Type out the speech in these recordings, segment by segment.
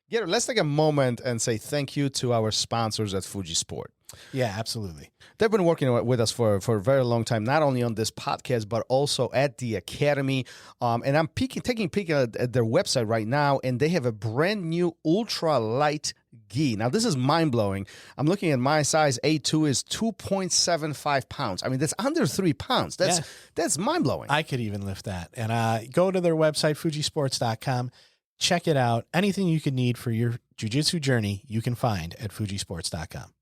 Gary, let's take a moment and say thank you to our sponsors at Fuji Sport. Yeah, absolutely. They've been working with us for a very long time, not only on this podcast, but also at the Academy. And I'm taking a peek at their website right now, and they have a brand new ultra light gi. Now, this is mind-blowing. I'm looking at my size. A2 is 2.75 pounds. I mean, that's under 3 pounds. That's mind-blowing. I could even lift that. And go to their website, fujisports.com. Check it out. Anything you could need for your jiu-jitsu journey, you can find at fujisports.com.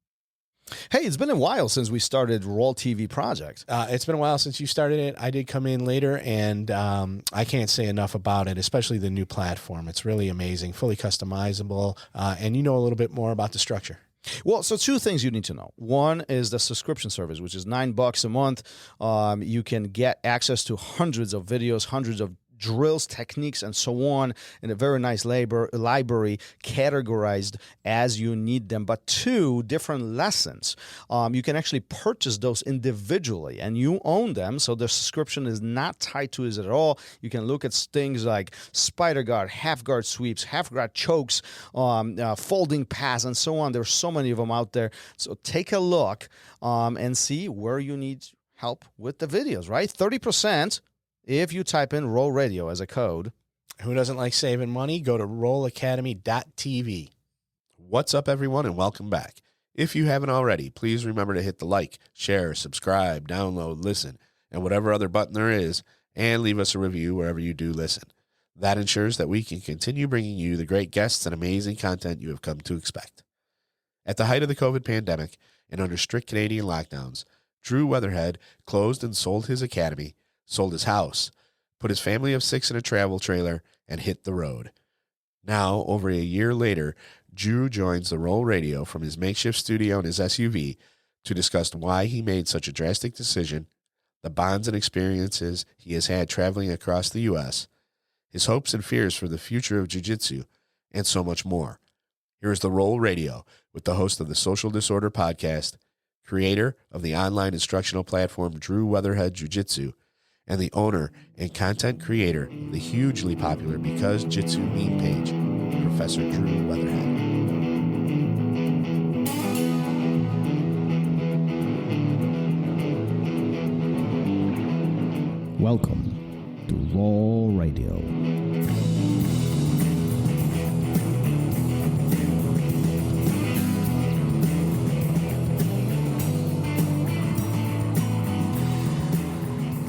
Hey, it's been a while since we started RŌL TV project. It's been a while since you started it. I did come in later, and I can't say enough about it, especially the new platform. It's really amazing, fully customizable, and you know a little bit more about the structure. Well, so two things you need to know. One is the subscription service, which is $9 a month. You can get access to hundreds of videos, hundreds of drills, techniques, and so on in a very nice library categorized as you need them. But two, different lessons. You can actually purchase those individually and you own them. So the subscription is not tied to it at all. You can look at things like spider guard, half guard sweeps, half guard chokes, folding pass, and so on. There's so many of them out there. So take a look and see where you need help with the videos, right? 30% if you type in RŌL Radio as a code. Who doesn't like saving money? Go to rolacademy.tv. What's up, everyone, and welcome back. If you haven't already, please remember to hit the like, share, subscribe, download, listen, and whatever other button there is, and leave us a review wherever you do listen. That ensures that we can continue bringing you the great guests and amazing content you have come to expect. At the height of the COVID pandemic and under strict Canadian lockdowns, Drew Weatherhead closed and sold his academy, sold his house, put his family of 6 in a travel trailer, and hit the road. Now, over a year later, Drew joins the RŌL Radio from his makeshift studio in his SUV to discuss why he made such a drastic decision, the bonds and experiences he has had traveling across the U.S., his hopes and fears for the future of jiu-jitsu, and so much more. Here is the RŌL Radio with the host of the Social Disorder Podcast, creator of the online instructional platform Drew Weatherhead Jiu Jitsu, and the owner and content creator of the hugely popular Because Jitsu meme page, Professor Drew Weatherhead. Welcome to RŌL Radio.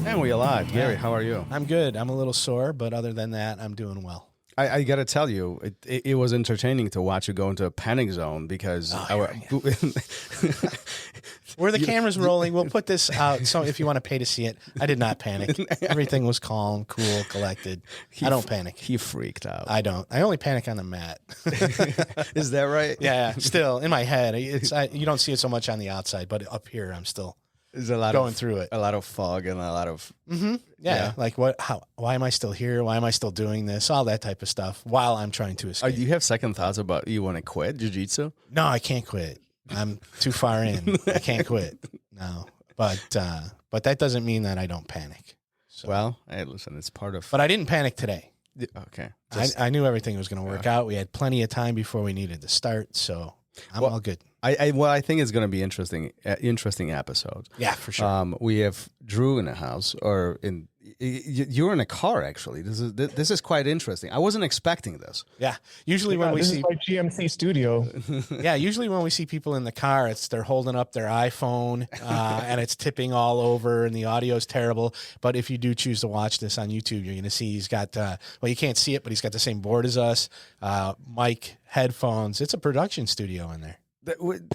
And we're alive. Gary, how are you? I'm good. I'm a little sore, but other than that, I'm doing well. I got to tell you, it was entertaining to watch you go into a panic zone because where the camera's rolling, we'll put this out. So if you want to pay to see it, I did not panic. Everything was calm, cool, collected. I don't panic. He freaked out. I don't. I only panic on the mat. Is that right? Yeah. Still in my head, you don't see it so much on the outside, but up here, I'm still. There's a lot going through it. A lot of fog and a lot of yeah. Like what? How? Why am I still here? Why am I still doing this? All that type of stuff while I'm trying to escape. Do you have second thoughts about you want to quit jiu-jitsu? No, I can't quit. I'm too far in. I can't quit. No, but that doesn't mean that I don't panic. So. Well, hey, listen, it's part of. But I didn't panic today. Okay, I knew everything was going to work out. We had plenty of time before we needed to start, so I'm all good. I think it's going to be interesting episode. Yeah, for sure. We have Drew in the house, you're in a car actually. This is quite interesting. I wasn't expecting this. Yeah, usually when we see my GMC studio. Yeah, usually when we see people in the car, they're holding up their iPhone and it's tipping all over and the audio is terrible. But if you do choose to watch this on YouTube, you're going to see he's got you can't see it, but he's got the same board as us, mic, headphones. It's a production studio in there.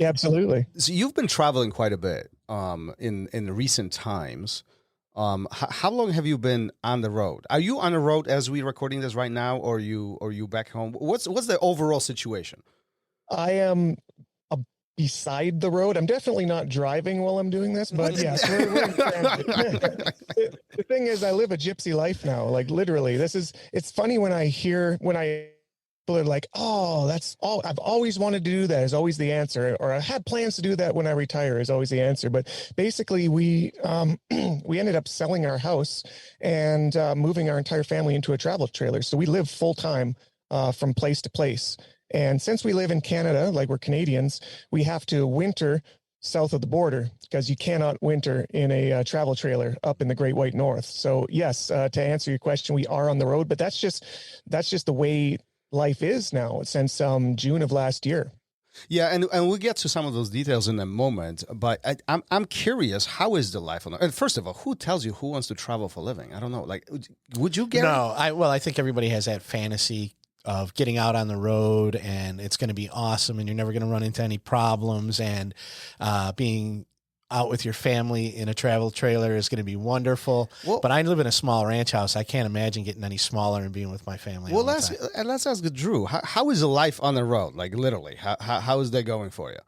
Yeah, absolutely. So you've been traveling quite a bit in recent times. How long have you been on the road? Are you on the road as we recording this right now, or are you back home? What's the overall situation? I am beside the road. I'm definitely not driving while I'm doing this, but yes, we're in transit. The thing is, I live a gypsy life now. Like literally, it's funny when people are like, oh, that's all I've always wanted to do. That is always the answer. Or I had plans to do that when I retire is always the answer. But basically we ended up selling our house and moving our entire family into a travel trailer. So we live full time from place to place. And since we live in Canada, like we're Canadians, we have to winter south of the border because you cannot winter in a travel trailer up in the Great White North. So yes, to answer your question, we are on the road, but that's just the way life is now since June of last year. Yeah, and we'll get to some of those details in a moment. But I'm curious, how is the life on the? And first of all, who tells you who wants to travel for a living? I don't know. Like, would you get? No, I think everybody has that fantasy of getting out on the road and it's going to be awesome and you're never going to run into any problems, and being out with your family in a travel trailer is going to be wonderful. Well, but I live in a small ranch house. I can't imagine getting any smaller and being with my family. Well, let's ask Drew. How is the life on the road? Like literally, how is that going for you?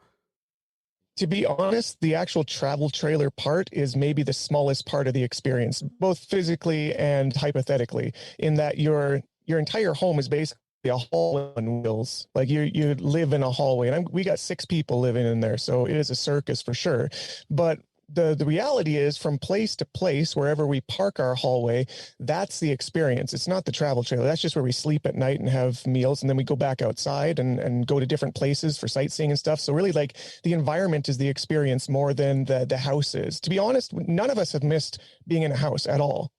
To be honest, the actual travel trailer part is maybe the smallest part of the experience, both physically and hypothetically, in that your entire home is basically a hallway on wheels. Like you live in a hallway, and we got 6 people living in there, so it is a circus for sure. But the reality is, from place to place, wherever we park our hallway, that's the experience. It's not the travel trailer. That's just where we sleep at night and have meals, and then we go back outside and go to different places for sightseeing and stuff. So really, like, the environment is the experience more than the house is. To be honest, none of us have missed being in a house at all.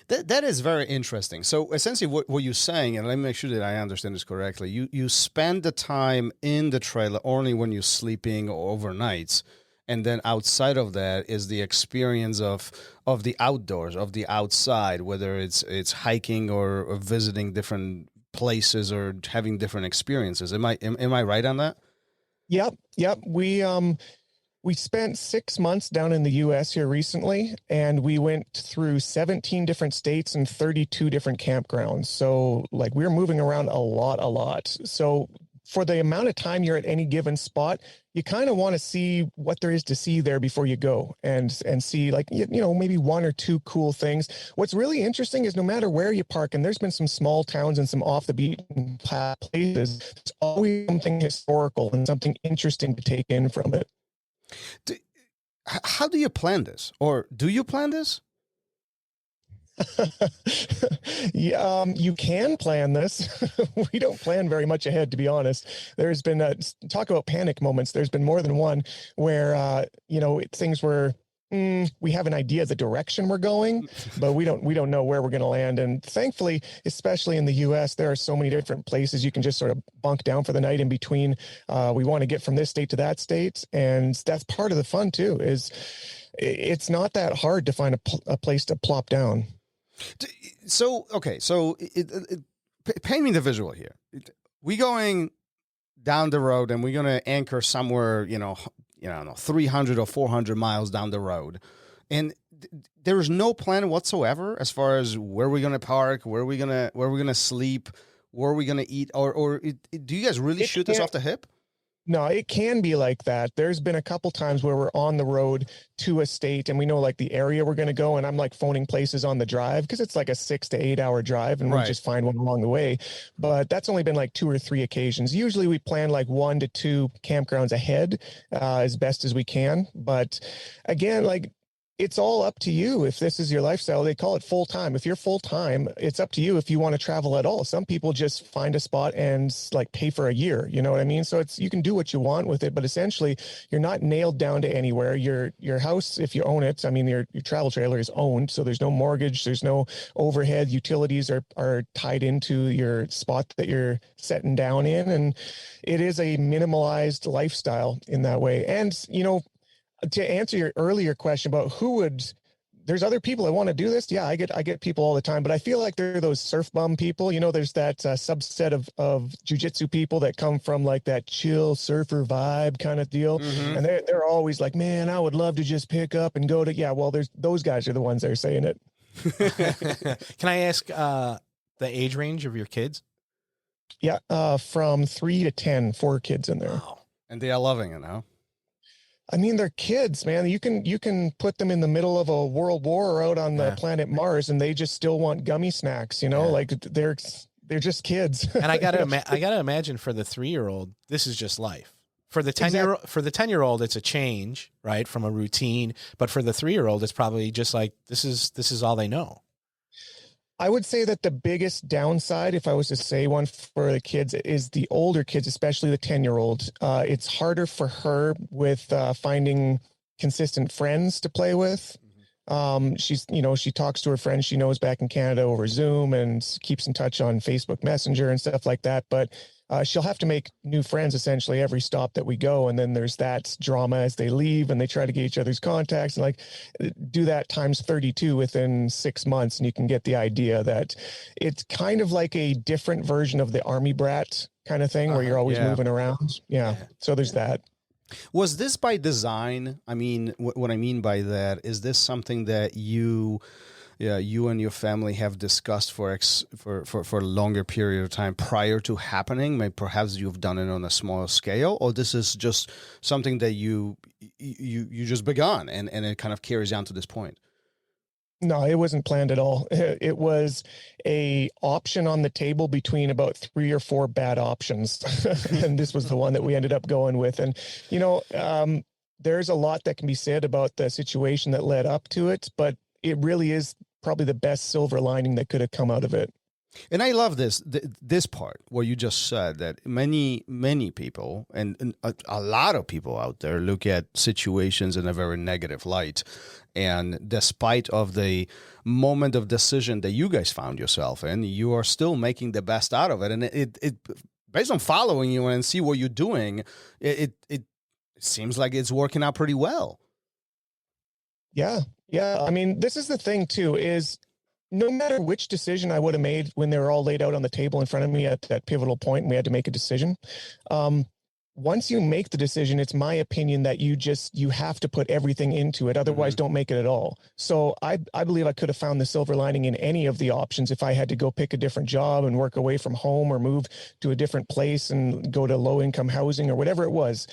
That is very interesting. So essentially what you're saying, and let me make sure that I understand this correctly, you spend the time in the trailer only when you're sleeping or overnights, and then outside of that is the experience of the outdoors, of the outside, whether it's hiking or visiting different places or having different experiences. Am I right on that? Yep. We spent 6 months down in the U.S. here recently, and we went through 17 different states and 32 different campgrounds. So, like, we were moving around a lot. So for the amount of time you're at any given spot, you kind of want to see what there is to see there before you go and see, like, maybe 1 or 2 cool things. What's really interesting is no matter where you park, and there's been some small towns and some off the beaten path places, there's always something historical and something interesting to take in from it. How do you plan this? Or do you plan this? Yeah, you can plan this. We don't plan very much ahead, to be honest. There's been talk about panic moments. There's been more than one where things were we have an idea of the direction we're going, but we don't know where we're going to land. And thankfully, especially in the U.S., there are so many different places you can just sort of bunk down for the night in between. We want to get from this state to that state, and that's part of the fun too. Is it's not that hard to find a place to plop down. So okay, paint me the visual here. We going down the road, and we're going to anchor somewhere, 300 or 400 miles down the road. And there is no plan whatsoever as far as where we're going to park, where we're going to sleep, where we're going to eat, or do you guys really shoot this off the hip? No, it can be like that. There's been a couple times where we're on the road to a state and we know like the area we're going to go, and I'm like phoning places on the drive because it's like a 6 to 8 hour drive, and we just find one along the way. But that's only been like 2 or 3 occasions. Usually we plan like 1 to 2 campgrounds ahead as best as we can. But again, like, it's all up to you. If this is your lifestyle, they call it full time. If you're full time, it's up to you if you want to travel at all. Some people just find a spot and like pay for a year. You know what I mean? So you can do what you want with it, but essentially you're not nailed down to anywhere. Your house, if you own it, I mean, your travel trailer is owned. So there's no mortgage, there's no overhead. Utilities are tied into your spot that you're setting down in. And it is a minimalized lifestyle in that way. And, to answer your earlier question about there's other people that want to do this. Yeah, I get people all the time, but I feel like they're those surf bum people. There's that subset of jiu-jitsu people that come from like that chill surfer vibe kind of deal. Mm-hmm. And they're always like, man, I would love to just pick up and go to, there's those guys are the ones that are saying it. Can I ask the age range of your kids? Yeah. From 3 to 10, 4 kids in there. Wow. And they are loving it now. I mean, they're kids, man. You can put them in the middle of a world war or out on the planet Mars, and they just still want gummy snacks. Like they're just kids. And I gotta imagine for the 3-year-old, this is just life. For the 10-year-old, it's a change, right, from a routine. But for the 3-year-old, it's probably just like this is all they know. I would say that the biggest downside, if I was to say one for the kids, is the older kids, especially the 10-year-old. It's harder for her with finding consistent friends to play with. She's, she talks to her friends she knows back in Canada over Zoom and keeps in touch on Facebook Messenger and stuff like that. But she'll have to make new friends essentially every stop that we go. And then there's that drama as they leave and they try to get each other's contacts and do that times 32 within 6 months. And you can get the idea that it's kind of like a different version of the army brat kind of thing where you're always moving around. Yeah. So there's that. Was this by design? I mean, what I mean by that is this something that you and your family have discussed for a longer period of time prior to happening? Maybe perhaps you've done it on a smaller scale, or this is just something that you just begun and it kind of carries on to this point. No, it wasn't planned at all. It was a option on the table between about 3 or 4 bad options. And this was the one that we ended up going with. And, there's a lot that can be said about the situation that led up to it, but it really is probably the best silver lining that could have come out of it. And I love this part where you just said that many people and a lot of people out there look at situations in a very negative light. And despite of the moment of decision that you guys found yourself in, you are still making the best out of it. And it based on following you and see what you're doing, it seems like it's working out pretty well. Yeah. I mean, this is the thing too, is no matter which decision I would have made when they were all laid out on the table in front of me at that pivotal point and we had to make a decision. Once you make the decision, it's my opinion that you have to put everything into it. Otherwise, don't make it at all. So I believe I could have found the silver lining in any of the options if I had to go pick a different job and work away from home or move to a different place and go to low income housing or whatever it was.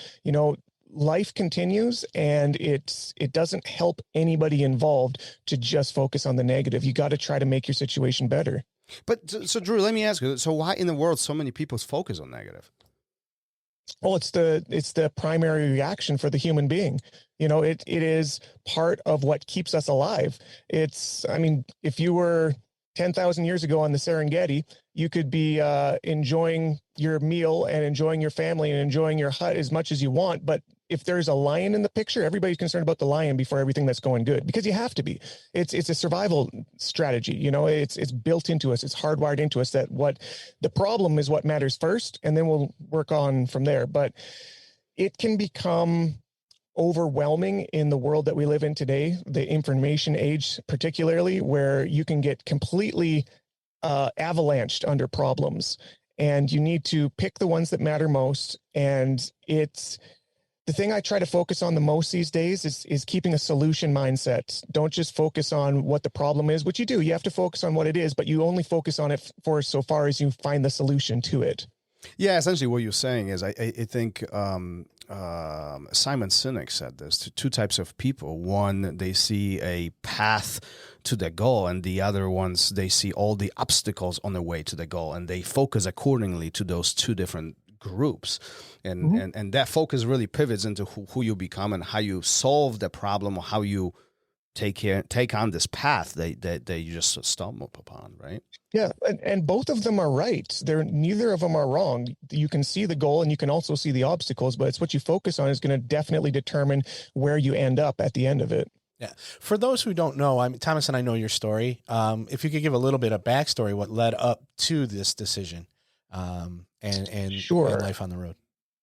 Life continues, and it doesn't help anybody involved to just focus on the negative. You got to try to make your situation better. But so Drew, let me ask you, so why in the world so many people focus on negative? Well, it's the primary reaction for the human being. It is part of what keeps us alive. If you were 10,000 years ago on the Serengeti, you could be enjoying your meal and enjoying your family and enjoying your hut as much as you want. But if there's a lion in the picture, everybody's concerned about the lion before everything that's going good, because you have to be. It's a survival strategy. It's built into us. It's hardwired into us that what the problem is what matters first, and then we'll work on from there. But it can become overwhelming in the world that we live in today, the information age particularly, where you can get completely avalanched under problems, and you need to pick the ones that matter most. And it's the thing I try to focus on the most these days is keeping a solution mindset. Don't just focus on what the problem is, which you do. You have to focus on what it is, but you only focus on it for so far as you find the solution to it. Yeah, essentially what you're saying is I think Simon Sinek said this, two types of people. One, they see a path to the goal, and the other ones, they see all the obstacles on the way to the goal, and they focus accordingly to those two different groups. And that focus really pivots into who you become and how you solve the problem, or how you take on this path that you just stumble upon, right? Yeah, and both of them are right. Neither of them are wrong. You can see the goal and you can also see the obstacles, but it's what you focus on is going to definitely determine where you end up at the end of it. Yeah. For those who don't know, Thomas and I know your story. If you could give a little bit of backstory, what led up to this decision, and sure. Your life on the road.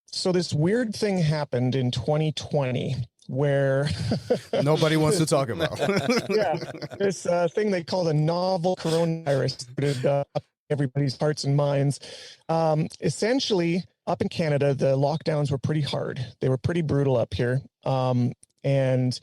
So this weird thing happened in 2020 where nobody wants to talk about. Yeah, this thing they call the novel coronavirus everybody's hearts and minds. Essentially, up in Canada, the lockdowns were pretty hard. They were pretty brutal up here. And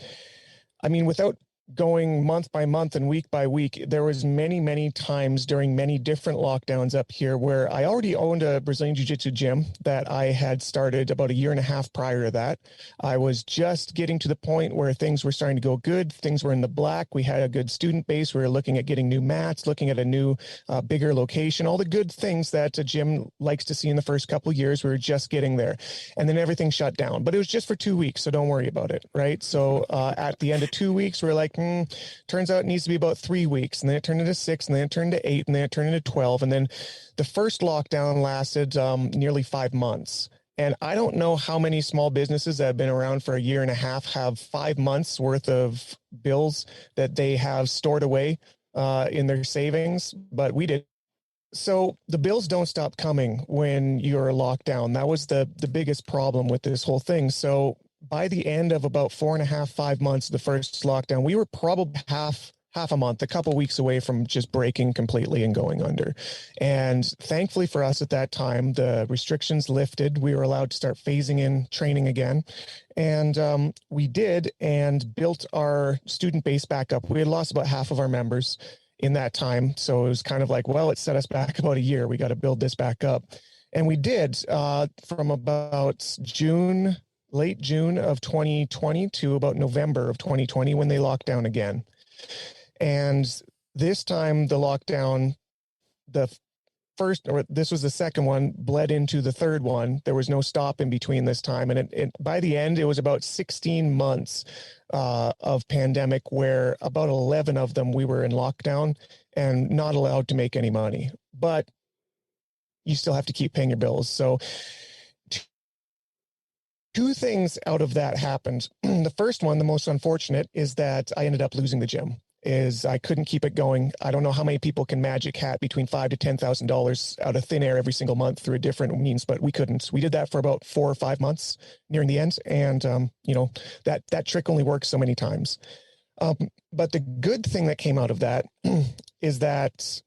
I mean, without going month by month and week by week, there was many times during many different lockdowns up here where I already owned a Brazilian Jiu-Jitsu gym that I had started about a year and a half prior to that. I was just getting to the point where things were starting to go good. Things were in the black. We had a good student base. We were looking at getting new mats, looking at a new, bigger location, all the good things that a gym likes to see in the first couple of years. We were just getting there. And then everything shut down. But it was just for 2 weeks, so don't worry about it, right? So at the end of 2 weeks, we were like, like, turns out it needs to be about 3 weeks. And then it turned into 6, and then it turned to 8, and then it turned into 12. And then the first lockdown lasted nearly 5 months. And I don't know how many small businesses that have been around for a year and a half have 5 months worth of bills that they have stored away in their savings, but we did. So the bills don't stop coming when you're locked down. That was the biggest problem with this whole thing. So by the end of about 4.5, 5 months of the first lockdown, we were probably half a month, a couple weeks away from just breaking completely and going under. And thankfully for us at that time, the restrictions lifted. We were allowed to start phasing in training again. And we did, and built our student base back up. We had lost about half of our members in that time. So it was kind of like, well, it set us back about a year. We got to build this back up. And we did from about late June of 2020 to about November of 2020 when they locked down again. And this time the lockdown, this was the second one, bled into the third one. There was no stop in between this time. And by the end, it was about 16 months of pandemic, where about 11 of them we were in lockdown and not allowed to make any money. But you still have to keep paying your bills. So two things out of that happened. The first one, the most unfortunate, is that I ended up losing the gym. I couldn't keep it going. I don't know how many people can magic hat between $5,000 to $10,000 out of thin air every single month through a different means, but we couldn't. We did that for about 4 or 5 months nearing the end. And, that trick only works so many times. But the good thing that came out of that is that,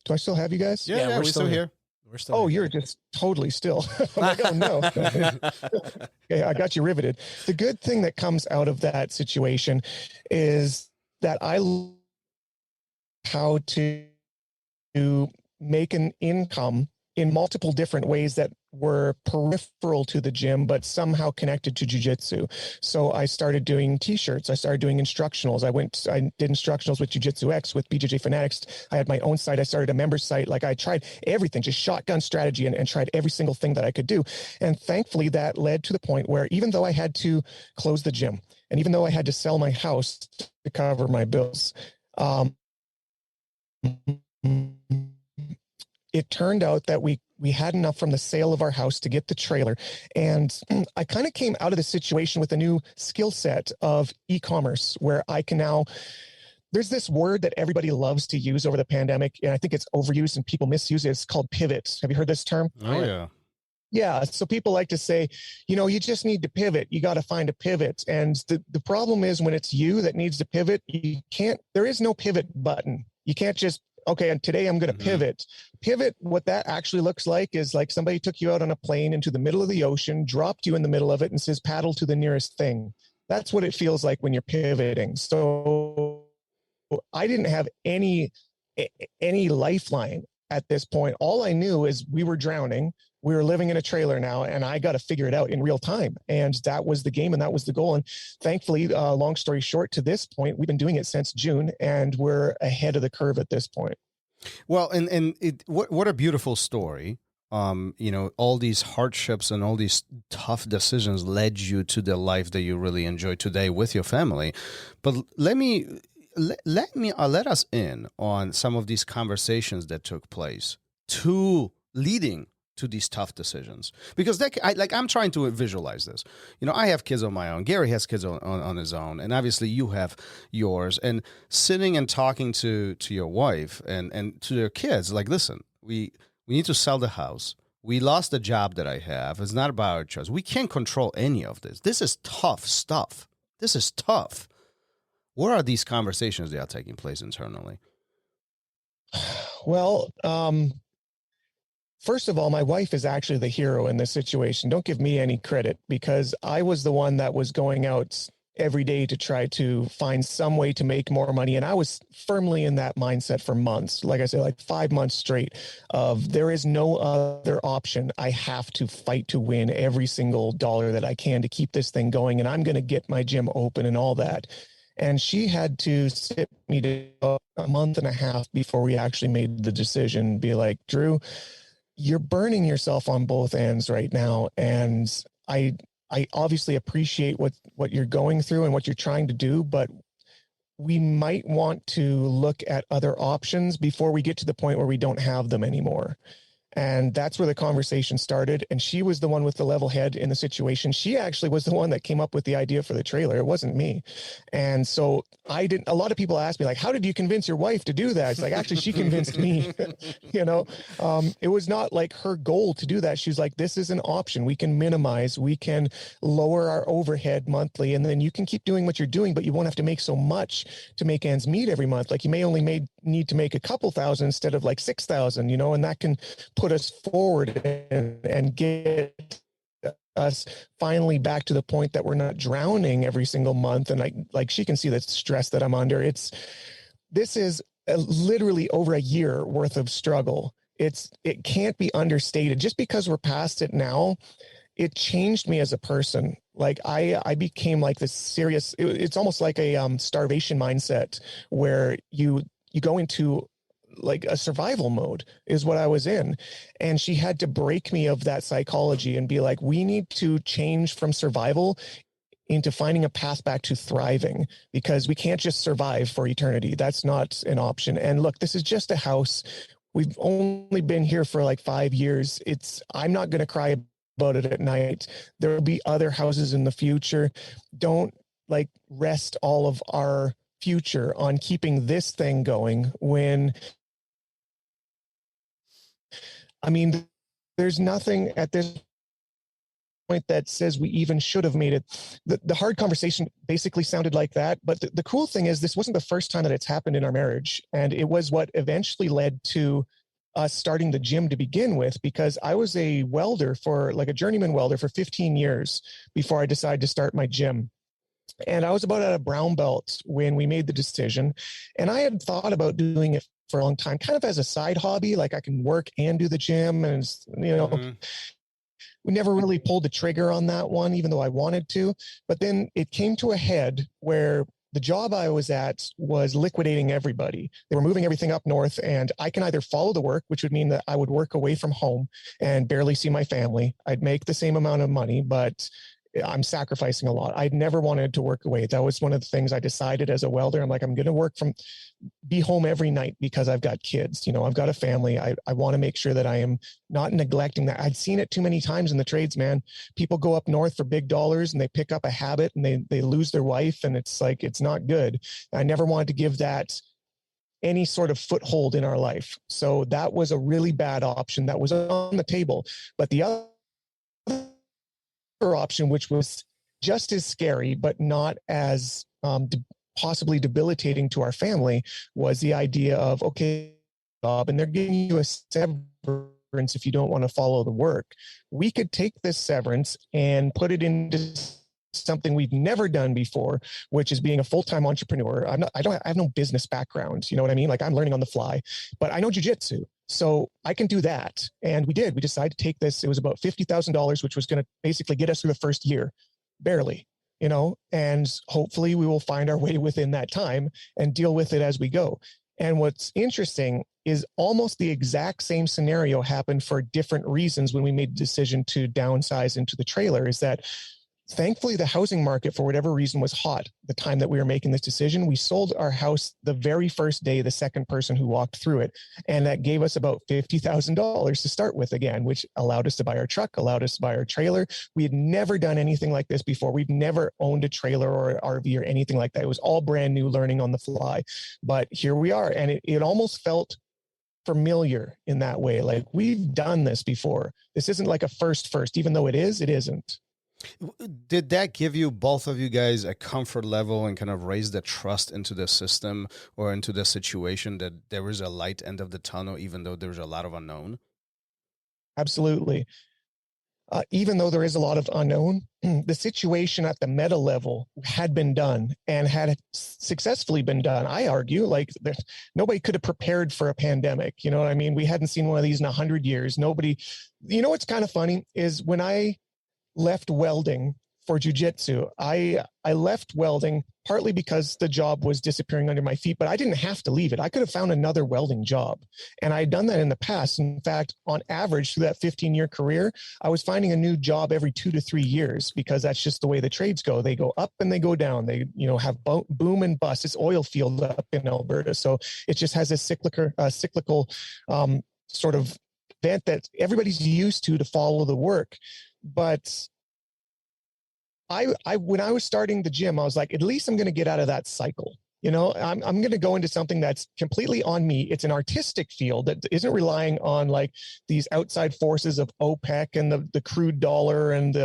do I still have you guys? Yeah, we're still here. We're still Oh, here. you're just totally still. I'm like, oh no. Okay, I got you riveted. The good thing that comes out of that situation is that I learned how to make an income in multiple different ways that were peripheral to the gym, but somehow connected to jiu-jitsu. So I started doing t-shirts. I started doing instructionals. I did instructionals with Jiu-Jitsu X, with BJJ Fanatics. I had my own site. I started a member site. Like, I tried everything, just shotgun strategy, and tried every single thing that I could do. And thankfully that led to the point where, even though I had to close the gym, and even though I had to sell my house to cover my bills, it turned out that we had enough from the sale of our house to get the trailer. And I kind of came out of the situation with a new skill set of e-commerce, where I can now, there's this word that everybody loves to use over the pandemic, and I think it's overused and people misuse it. It's called pivot. Have you heard this term? Oh, yeah. Yeah. So people like to say, you just need to pivot. You got to find a pivot. And the problem is, when it's you that needs to pivot, there is no pivot button. You can't just, okay, and today I'm going to pivot. Pivot, what that actually looks like is like somebody took you out on a plane into the middle of the ocean, dropped you in the middle of it, and says, paddle to the nearest thing. That's what it feels like when you're pivoting. So I didn't have any lifeline at this point. All I knew is we were drowning. We were living in a trailer now, and I got to figure it out in real time. And that was the game, and that was the goal. And thankfully, long story short, to this point, we've been doing it since June, and we're ahead of the curve at this point. Well, what a beautiful story. All these hardships and all these tough decisions led you to the life that you really enjoy today with your family. But let us in on some of these conversations that took place leading to these tough decisions, because I'm trying to visualize this. I have kids on my own. Gary has kids on his own, and obviously you have yours. And sitting and talking to your wife and to their kids, like, listen, we need to sell the house. We lost the job that I have. It's not about our choice. We can't control any of this. This is tough stuff. This is tough. What are these conversations that are taking place internally? Well, first of all, my wife is actually the hero in this situation. Don't give me any credit, because I was the one that was going out every day to try to find some way to make more money. And I was firmly in that mindset for months. Like I said, like 5 months straight of, there is no other option. I have to fight to win every single dollar that I can to keep this thing going. And I'm going to get my gym open and all that. And she had to sit me to a month and a half before we actually made the decision, be like, Drew, you're burning yourself on both ends right now. And I obviously appreciate what you're going through and what you're trying to do, but we might want to look at other options before we get to the point where we don't have them anymore. And that's where the conversation started. And she was the one with the level head in the situation. She actually was the one that came up with the idea for the trailer. It wasn't me. And so a lot of people ask me, like, how did you convince your wife to do that? It's like, actually, she convinced me. It was not like her goal to do that. She was like, this is an option. We can minimize, we can lower our overhead monthly, and then you can keep doing what you're doing, but you won't have to make so much to make ends meet every month. Like, you may only need to make a couple thousand instead of like 6,000, and that can put us forward and get us finally back to the point that we're not drowning every single month. And like she can see the stress that I'm under. This is literally over a year worth of struggle. It can't be understated. Just because we're past it now, it changed me as a person. Like I became like this serious, it's almost like a starvation mindset where you go into like a survival mode is what I was in. And she had to break me of that psychology and be like, we need to change from survival into finding a path back to thriving, because we can't just survive for eternity. That's not an option. And look, this is just a house. We've only been here for like 5 years. I'm not going to cry about it at night. There will be other houses in the future. Don't like rest all of our future on keeping this thing going when, I mean, there's nothing at this point that says we even should have made it. The hard conversation basically sounded like that. But the cool thing is this wasn't the first time that it's happened in our marriage. And it was what eventually led to us starting the gym to begin with, because I was a welder a journeyman welder for 15 years before I decided to start my gym. And I was about at a brown belt when we made the decision. And I had thought about doing it for a long time, kind of as a side hobby, like I can work and do the gym. And, we never really pulled the trigger on that one, even though I wanted to. But then it came to a head where the job I was at was liquidating everybody. They were moving everything up north, and I can either follow the work, which would mean that I would work away from home and barely see my family. I'd make the same amount of money, but I'm sacrificing a lot. I'd never wanted to work away. That was one of the things I decided as a welder. I'm like, I'm going to be home every night because I've got kids, I've got a family. I want to make sure that I am not neglecting that. I'd seen it too many times in the trades, man. People go up north for big dollars and they pick up a habit and they lose their wife, and it's like, it's not good. I never wanted to give that any sort of foothold in our life. So that was a really bad option that was on the table. But the other option, which was just as scary but not as possibly debilitating to our family, was the idea of, okay, Bob, and they're giving you a severance if you don't want to follow the work. We could take this severance and put it into something we've never done before, which is being a full-time entrepreneur. I have no business background. You know what I mean? Like, I'm learning on the fly, but I know jiu-jitsu. So I can do that. And we decided to take this. It was about $50,000, which was going to basically get us through the first year, barely, and hopefully we will find our way within that time and deal with it as we go. And what's interesting is almost the exact same scenario happened for different reasons when we made the decision to downsize into the trailer. Is that thankfully the housing market, for whatever reason, was hot the time that we were making this decision. We sold our house the very first day, the second person who walked through it. And that gave us about $50,000 to start with again, which allowed us to buy our truck, allowed us to buy our trailer. We had never done anything like this before. We've never owned a trailer or an RV or anything like that. It was all brand new, learning on the fly. But here we are. And it almost felt familiar in that way. Like, we've done this before. This isn't like a first, even though it isn't. Did that give you, both of you guys, a comfort level and kind of raise the trust into the system or into the situation that there is a light end of the tunnel, even though there's a lot of unknown? Absolutely. Even though there is a lot of unknown, the situation at the meta level had been done and had successfully been done. I argue, like, nobody could have prepared for a pandemic. You know what I mean? We hadn't seen one of these in 100 years. Nobody, what's kind of funny is when I left welding for jujitsu. I left welding partly because the job was disappearing under my feet, but I didn't have to leave it. I could have found another welding job. And I had done that in the past. In fact, on average, through that 15-year career, I was finding a new job every 2 to 3 years, because that's just the way the trades go. They go up and they go down. They, have boom and bust. It's oil field up in Alberta. So it just has a cyclical sort of event that everybody's used to follow the work. But I when I was starting the gym, I was like, at least I'm going to get out of that cycle. I'm going to go into something that's completely on me. It's an artistic field that isn't relying on like these outside forces of OPEC and the crude dollar and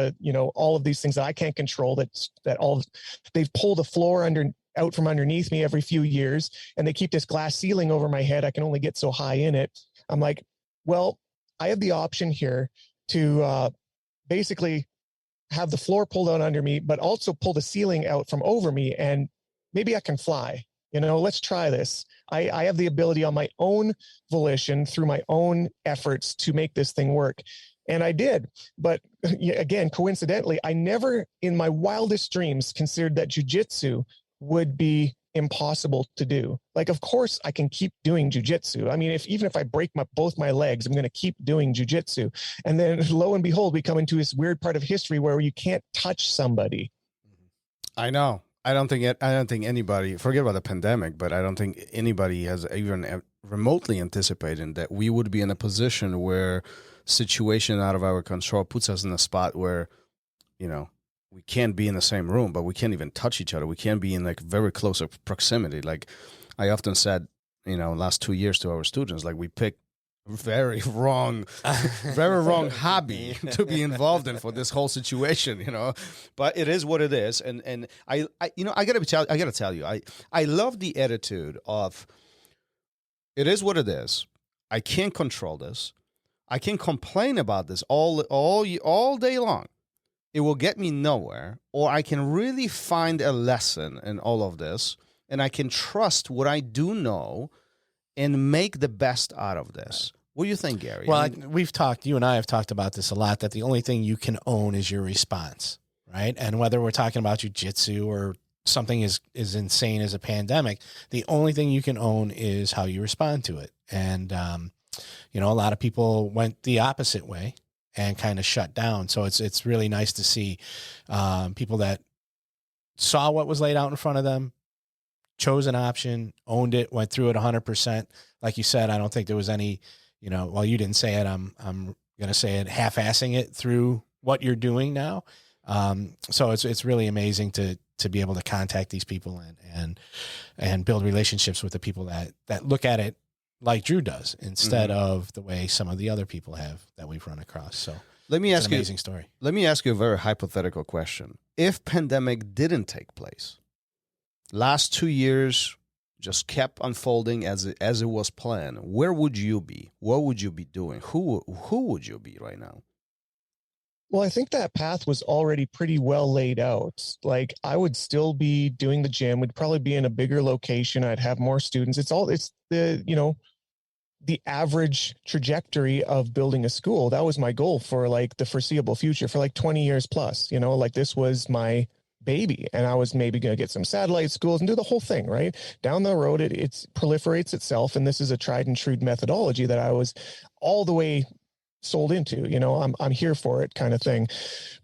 all of these things that I can't control. They've pulled the floor out from underneath me every few years, and they keep this glass ceiling over my head. I can only get so high in it. I'm like, well, I have the option here to basically have the floor pulled out under me, but also pull the ceiling out from over me, and maybe I can fly. Let's try this. I have the ability on my own volition, through my own efforts, to make this thing work. And I did. But again, coincidentally, I never in my wildest dreams considered that jujitsu would be impossible to do. Like, of course I can keep doing jujitsu. I mean, even if I break both my legs, I'm going to keep doing jujitsu. And then lo and behold, we come into this weird part of history where you can't touch somebody. I know. I don't think anybody, forget about the pandemic, but I don't think anybody has even remotely anticipated that we would be in a position where situation out of our control puts us in a spot where, we can't be in the same room, but we can't even touch each other. We can't be in like very close proximity. Like I often said, last 2 years to our students, like we picked very wrong hobby to be involved in for this whole situation, but it is what it is. And I gotta tell you, I love the attitude of it is what it is. I can't control this. I can complain about this all day long. It will get me nowhere, or I can really find a lesson in all of this, and I can trust what I do know and make the best out of this. What do you think, Gary? Well, you and I have talked about this a lot, that the only thing you can own is your response, right? And whether we're talking about jujitsu or something as insane as a pandemic, the only thing you can own is how you respond to it. And, a lot of people went the opposite way and kind of shut down. So it's really nice to see people that saw what was laid out in front of them, chose an option, owned it, went through it 100%. Like you said, I don't think there was any, well, you didn't say it. I'm going to say it, half-assing it through what you're doing now. So it's really amazing to be able to contact these people and build relationships with the people that look at it like Drew does, instead of the way some of the other people have that we've run across. So let me ask you, amazing story. Let me ask you a very hypothetical question. If pandemic didn't take place, last 2 years just kept unfolding as it was planned, where would you be? What would you be doing? Who would you be right now? Well, I think that path was already pretty well laid out. Like, I would still be doing the gym. We'd probably be in a bigger location. I'd have more students. It's the average trajectory of building a school. That was my goal for like the foreseeable future, for like 20 years plus, like this was my baby, and I was maybe going to get some satellite schools and do the whole thing, right? Down the road, it proliferates itself. And this is a tried and true methodology that I was all the way sold into, I'm here for it kind of thing.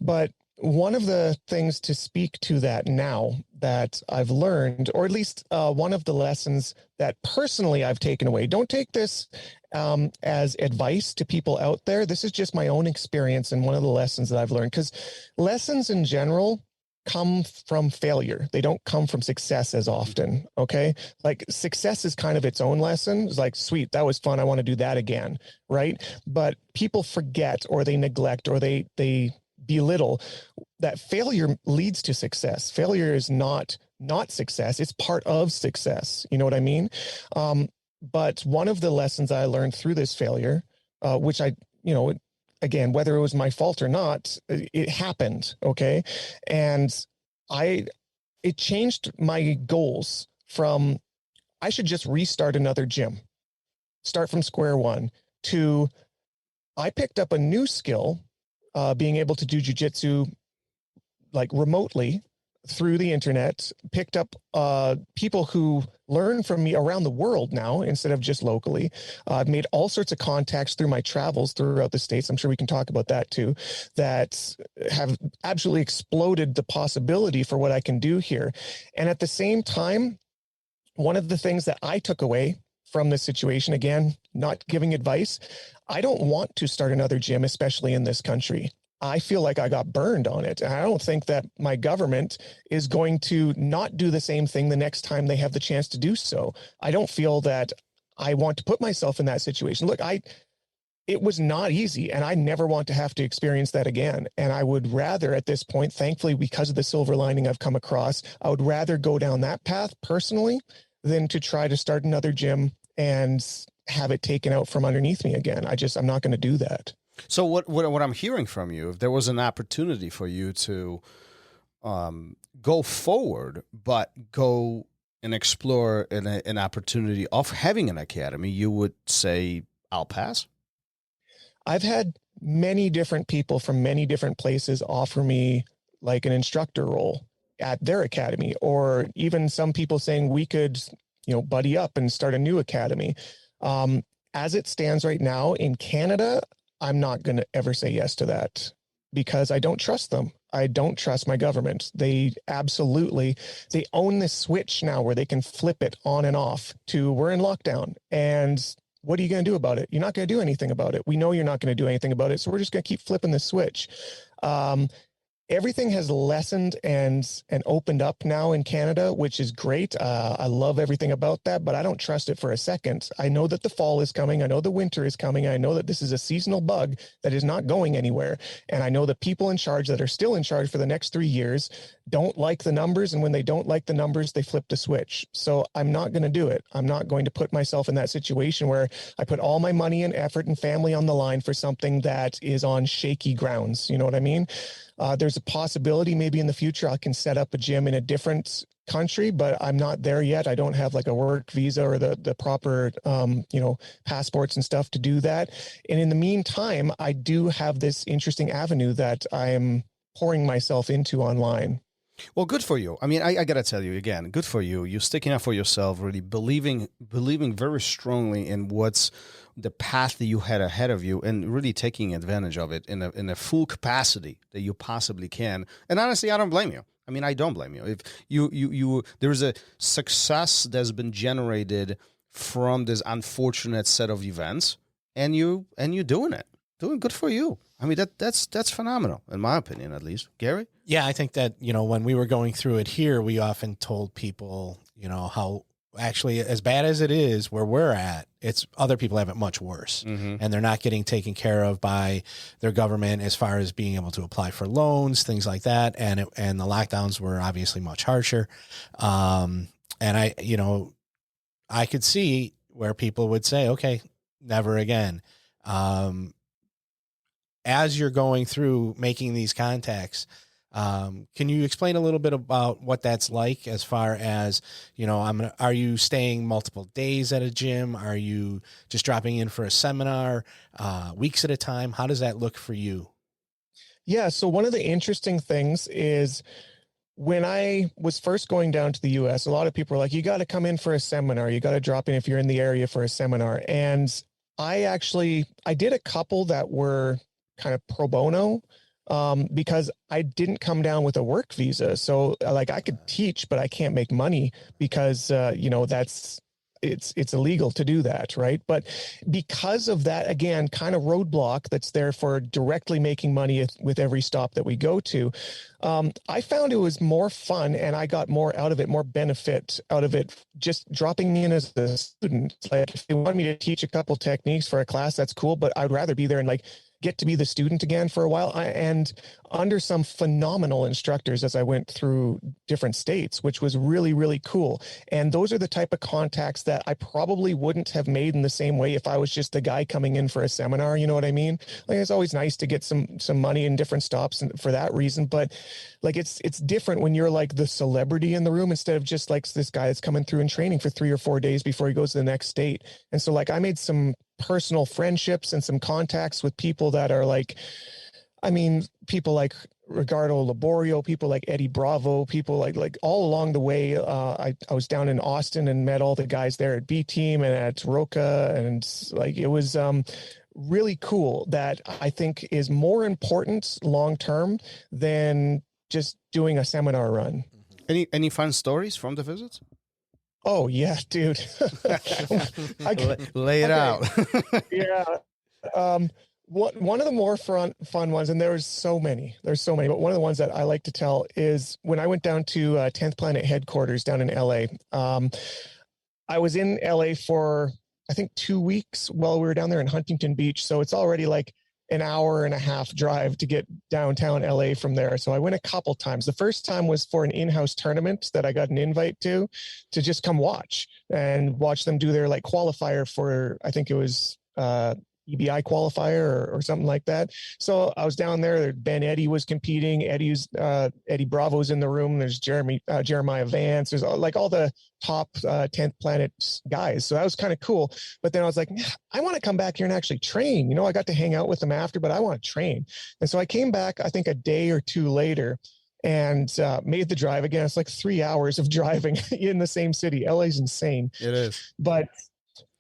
But one of the things to speak to that now that I've learned, or at least one of the lessons that personally I've taken away, don't take this as advice to people out there. This is just my own experience and one of the lessons that I've learned, because lessons in general come from failure. They don't come from success as often. Okay. Like, success is kind of its own lesson. It's like, sweet, that was fun, I want to do that again. Right. But people forget, or they neglect, or they belittle that failure leads to success. Failure is not success. It's part of success. You know what I mean? But one of the lessons I learned through this failure, which again, whether it was my fault or not, it happened. Okay. And it changed my goals from, I should just restart another gym, start from square one, to I picked up a new skill, being able to do jujitsu like remotely through the internet, picked up people who learn from me around the world now instead of just locally. I've made all sorts of contacts through my travels throughout the States. I'm sure we can talk about that too, that have absolutely exploded the possibility for what I can do here. And at the same time, one of the things that I took away from this situation, again, not giving advice, I don't want to start another gym, especially in this country. I feel like I got burned on it. And I don't think that my government is going to not do the same thing the next time they have the chance to do so. I don't feel that I want to put myself in that situation. Look, it was not easy, and I never want to have to experience that again. And I would rather at this point, thankfully, because of the silver lining I've come across, I would rather go down that path personally than to try to start another gym and have it taken out from underneath me again. I'm not going to do that. So what I'm hearing from you, if there was an opportunity for you to go forward, but go and explore an opportunity of having an academy, you would say, I'll pass? I've had many different people from many different places offer me like an instructor role at their academy, or even some people saying we could, buddy up and start a new academy. As it stands right now in Canada, I'm not going to ever say yes to that because I don't trust them. I don't trust my government. They own this switch now where they can flip it on and off to we're in lockdown. And what are you going to do about it? You're not going to do anything about it. We know you're not going to do anything about it. So we're just going to keep flipping the switch. Everything has lessened and opened up now in Canada, which is great. I love everything about that, but I don't trust it for a second. I know that the fall is coming. I know the winter is coming. I know that this is a seasonal bug that is not going anywhere. And I know the people in charge that are still in charge for the next 3 years don't like the numbers. And when they don't like the numbers, they flip the switch. So I'm not going to do it. I'm not going to put myself in that situation where I put all my money and effort and family on the line for something that is on shaky grounds. You know what I mean? There's a possibility maybe in the future I can set up a gym in a different country, but I'm not there yet. I don't have like a work visa or the proper, passports and stuff to do that. And in the meantime, I do have this interesting avenue that I am pouring myself into online. Well, good for you. I mean, I got to tell you again, good for you. You're sticking up for yourself, really believing very strongly in what's the path that you had ahead of you and really taking advantage of it in a full capacity that you possibly can. And honestly, I don't blame you. I mean, I don't blame you. If you there's a success that's been generated from this unfortunate set of events, and you're doing it. Doing good for you. I mean, that's phenomenal, in my opinion, at least. Gary? Yeah, I think that, when we were going through it here, we often told people, how actually as bad as it is where we're at, it's other people have it much worse. Mm-hmm. And they're not getting taken care of by their government as far as being able to apply for loans, things like that. And the lockdowns were obviously much harsher. And I could see where people would say, okay, never again. As you're going through making these contacts, can you explain a little bit about what that's like as far as, are you staying multiple days at a gym? Are you just dropping in for a seminar, weeks at a time? How does that look for you? Yeah. So one of the interesting things is when I was first going down to the US, a lot of people were like, you got to come in for a seminar. You got to drop in if you're in the area for a seminar. And I did a couple that were kind of pro bono, because I didn't come down with a work visa. So like I could teach, but I can't make money because, it's illegal to do that. Right. But because of that, again, kind of roadblock that's there for directly making money with every stop that we go to, I found it was more fun and I got more out of it, more benefit out of it, just dropping me in as a student. Like if they want me to teach a couple techniques for a class, that's cool, but I'd rather be there and like get to be the student again for a while, and under some phenomenal instructors as I went through different states, which was really, really cool. And those are the type of contacts that I probably wouldn't have made in the same way if I was just the guy coming in for a seminar. You know what I mean? Like it's always nice to get some money in different stops and for that reason, but like it's different when you're like the celebrity in the room instead of just like this guy that's coming through and training for 3 or 4 days before he goes to the next state. And so like I made some personal friendships and some contacts with people that are like, people like Ricardo Liborio, people like Eddie Bravo, people like all along the way. I was down in Austin and met all the guys there at B Team and at Roca, and like it was really cool. That I think is more important long term than just doing a seminar run. Any fun stories from the visits? Oh yeah, dude. Lay it out. Yeah. One of the more fun ones, and there's so many, but one of the ones that I like to tell is when I went down to 10th Planet headquarters down in LA. I was in LA for, I think, 2 weeks while we were down there in Huntington Beach. So it's already like an hour and a half drive to get downtown LA from there. So I went a couple times. The first time was for an in-house tournament that I got an invite to just come watch them do their like qualifier for, I think it was EBI qualifier or something like that. So I was down there. Ben Eddy was competing. Eddie Bravo's in the room. There's Jeremiah Vance. There's like all the top 10th Planet guys. So that was kind of cool. But then I was like, I want to come back here and actually train. You know, I got to hang out with them after, but I want to train. And so I came back, I think a day or two later, and made the drive again. It's like 3 hours of driving in the same city. LA's insane. It is. But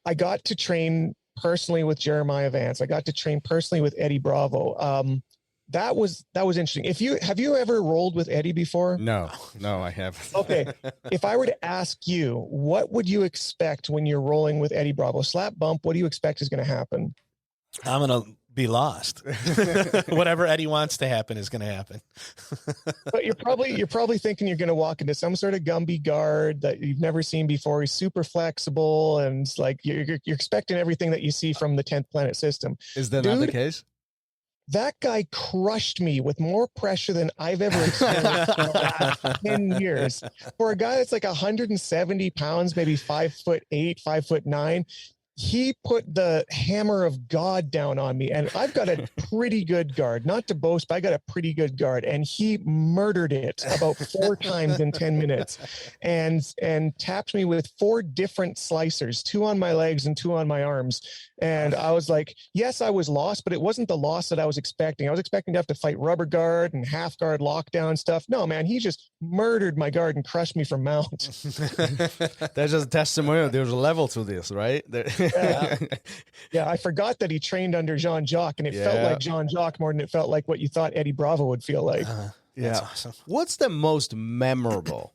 I got to train personally with Jeremiah Vance. I got to train personally with Eddie Bravo. That was interesting. Have you ever rolled with Eddie before? No, I haven't. Okay. If I were to ask you, what would you expect when you're rolling with Eddie Bravo? Slap bump, what do you expect is going to happen? I'm going to be lost. Whatever Eddie wants to happen is going to happen. But you're probably thinking you're going to walk into some sort of Gumby guard that you've never seen before. He's super flexible, and like you're expecting everything that you see from the 10th Planet system. Is that not the case? That guy crushed me with more pressure than I've ever experienced in the last 10 years. For a guy that's like 170 pounds, maybe 5'8", 5'9", he put the hammer of God down on me, and I've got a pretty good guard, not to boast, but I got a pretty good guard, and he murdered it about 4 times in 10 minutes and tapped me with 4 different slicers, 2 on my legs and 2 on my arms. And I was like, yes, I was lost, but it wasn't the loss that I was expecting. I was expecting to have to fight rubber guard and half guard lockdown stuff. No, man, he just murdered my guard and crushed me from mount. That's just a testimonial. There's a level to this, right? Yeah, I forgot that he trained under Jean-Jacques, and it felt like Jean-Jacques more than it felt like what you thought Eddie Bravo would feel like. That's awesome. What's the most memorable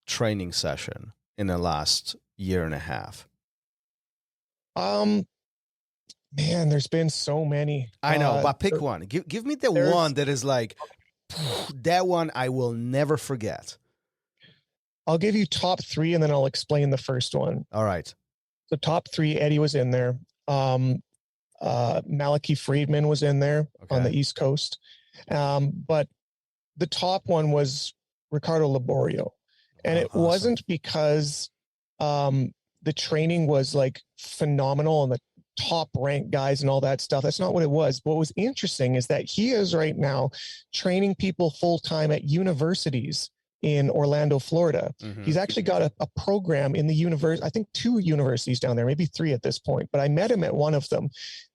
training session in the last year and a half? Man, there's been so many. I know, but pick one. Give me the one that is like, that one I will never forget. I'll give you top 3, and then I'll explain the first one. All right. The top 3, Eddie was in there. Malachi Friedman was in there on the East Coast. But the top one was Ricardo Liborio. And it wasn't because the training was like phenomenal and the top ranked guys and all that stuff. That's not what it was. What was interesting is that he is right now training people full time at universities in Orlando, Florida. Mm-hmm. He's actually got a program in the university, I think 2 universities down there, maybe 3 at this point, but I met him at one of them,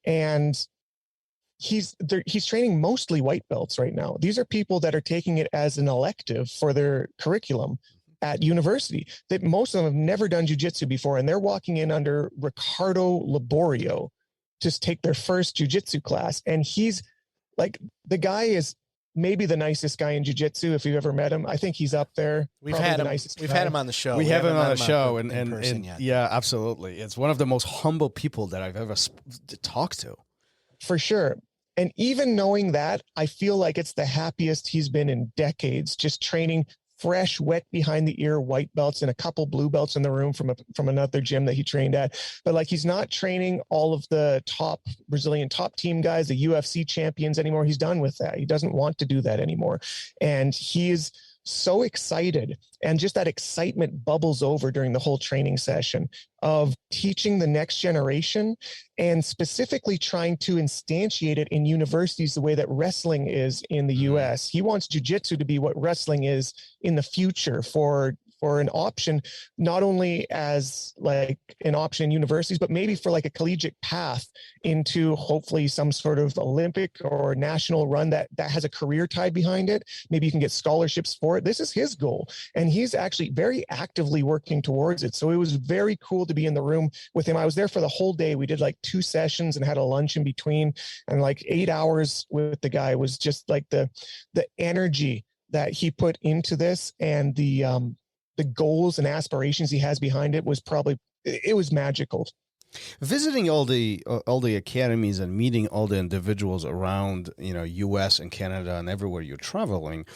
and he's training mostly white belts right now. These are people that are taking it as an elective for their curriculum at university. That most of them have never done jiu-jitsu before, and they're walking in under Ricardo Liborio to take their first jiu-jitsu class. And he's like, the guy is maybe the nicest guy in jiu-jitsu if you've ever met him. I think he's up there. We've had him on the show. We have him on the show, and yeah, absolutely. It's one of the most humble people that I've ever talked to. For sure. And even knowing that, I feel like it's the happiest he's been in decades, just training fresh, wet behind the ear white belts and a couple blue belts in the room from another gym that he trained at. But like, he's not training all of the top Brazilian top team guys, the UFC champions anymore. He's done with that. He doesn't want to do that anymore. And he's so excited, and just that excitement bubbles over during the whole training session of teaching the next generation, and specifically trying to instantiate it in universities the way that wrestling is in the US. He wants jiu-jitsu to be what wrestling is in the future for for an option, not only as like an option in universities, but maybe for like a collegiate path into hopefully some sort of Olympic or national run that has a career tied behind it. Maybe you can get scholarships for it. This is his goal, and he's actually very actively working towards it. So it was very cool to be in the room with him. I was there for the whole day. We did like 2 sessions and had a lunch in between, and like 8 hours with the guy was just like the energy that he put into this, and the goals and aspirations he has behind it was it was magical. Visiting all the academies and meeting all the individuals around, U.S. and Canada and everywhere you're traveling,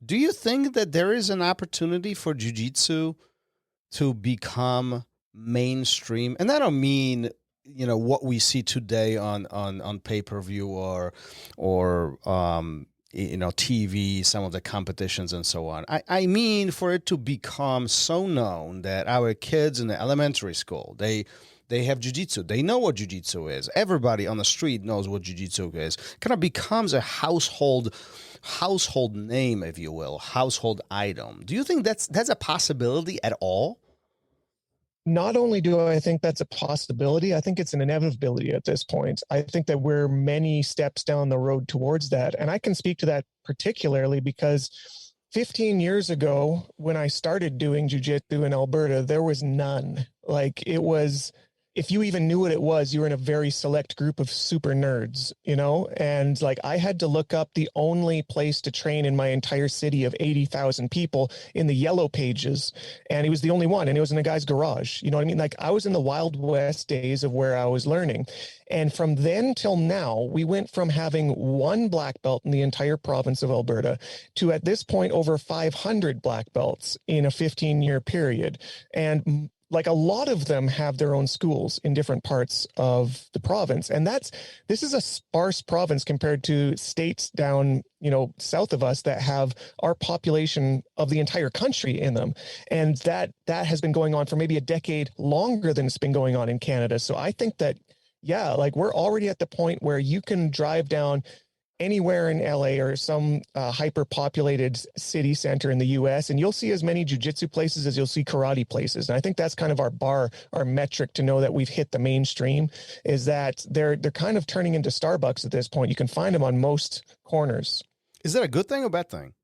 do you think that there is an opportunity for jiu-jitsu to become mainstream? And I don't mean, what we see today on pay-per-view or TV, some of the competitions and so on. I mean, for it to become so known that our kids in the elementary school, they have jiu-jitsu. They know what jiu-jitsu is. Everybody on the street knows what jiu-jitsu is. Kind of becomes a household name, if you will, household item. Do you think that's a possibility at all? Not only do I think that's a possibility, I think it's an inevitability at this point. I think that we're many steps down the road towards that. And I can speak to that particularly because 15 years ago, when I started doing jiu-jitsu in Alberta, there was none. Like, it was, if you even knew what it was, you were in a very select group of super nerds, and like I had to look up the only place to train in my entire city of 80,000 people in the yellow pages. And it was the only one. And it was in a guy's garage. You know what I mean? Like, I was in the Wild West days of where I was learning. And from then till now, we went from having 1 black belt in the entire province of Alberta to, at this point, over 500 black belts in a 15-year period. And like, a lot of them have their own schools in different parts of the province. And this is a sparse province compared to states down, south of us that have our population of the entire country in them. And that has been going on for maybe a decade longer than it's been going on in Canada. So I think that, yeah, like, we're already at the point where you can drive down anywhere in LA or some hyper-populated city center in the US, and you'll see as many jiu-jitsu places as you'll see karate places. And I think that's kind of our bar, our metric to know that we've hit the mainstream, is that they're kind of turning into Starbucks at this point. You can find them on most corners. Is that a good thing or bad thing?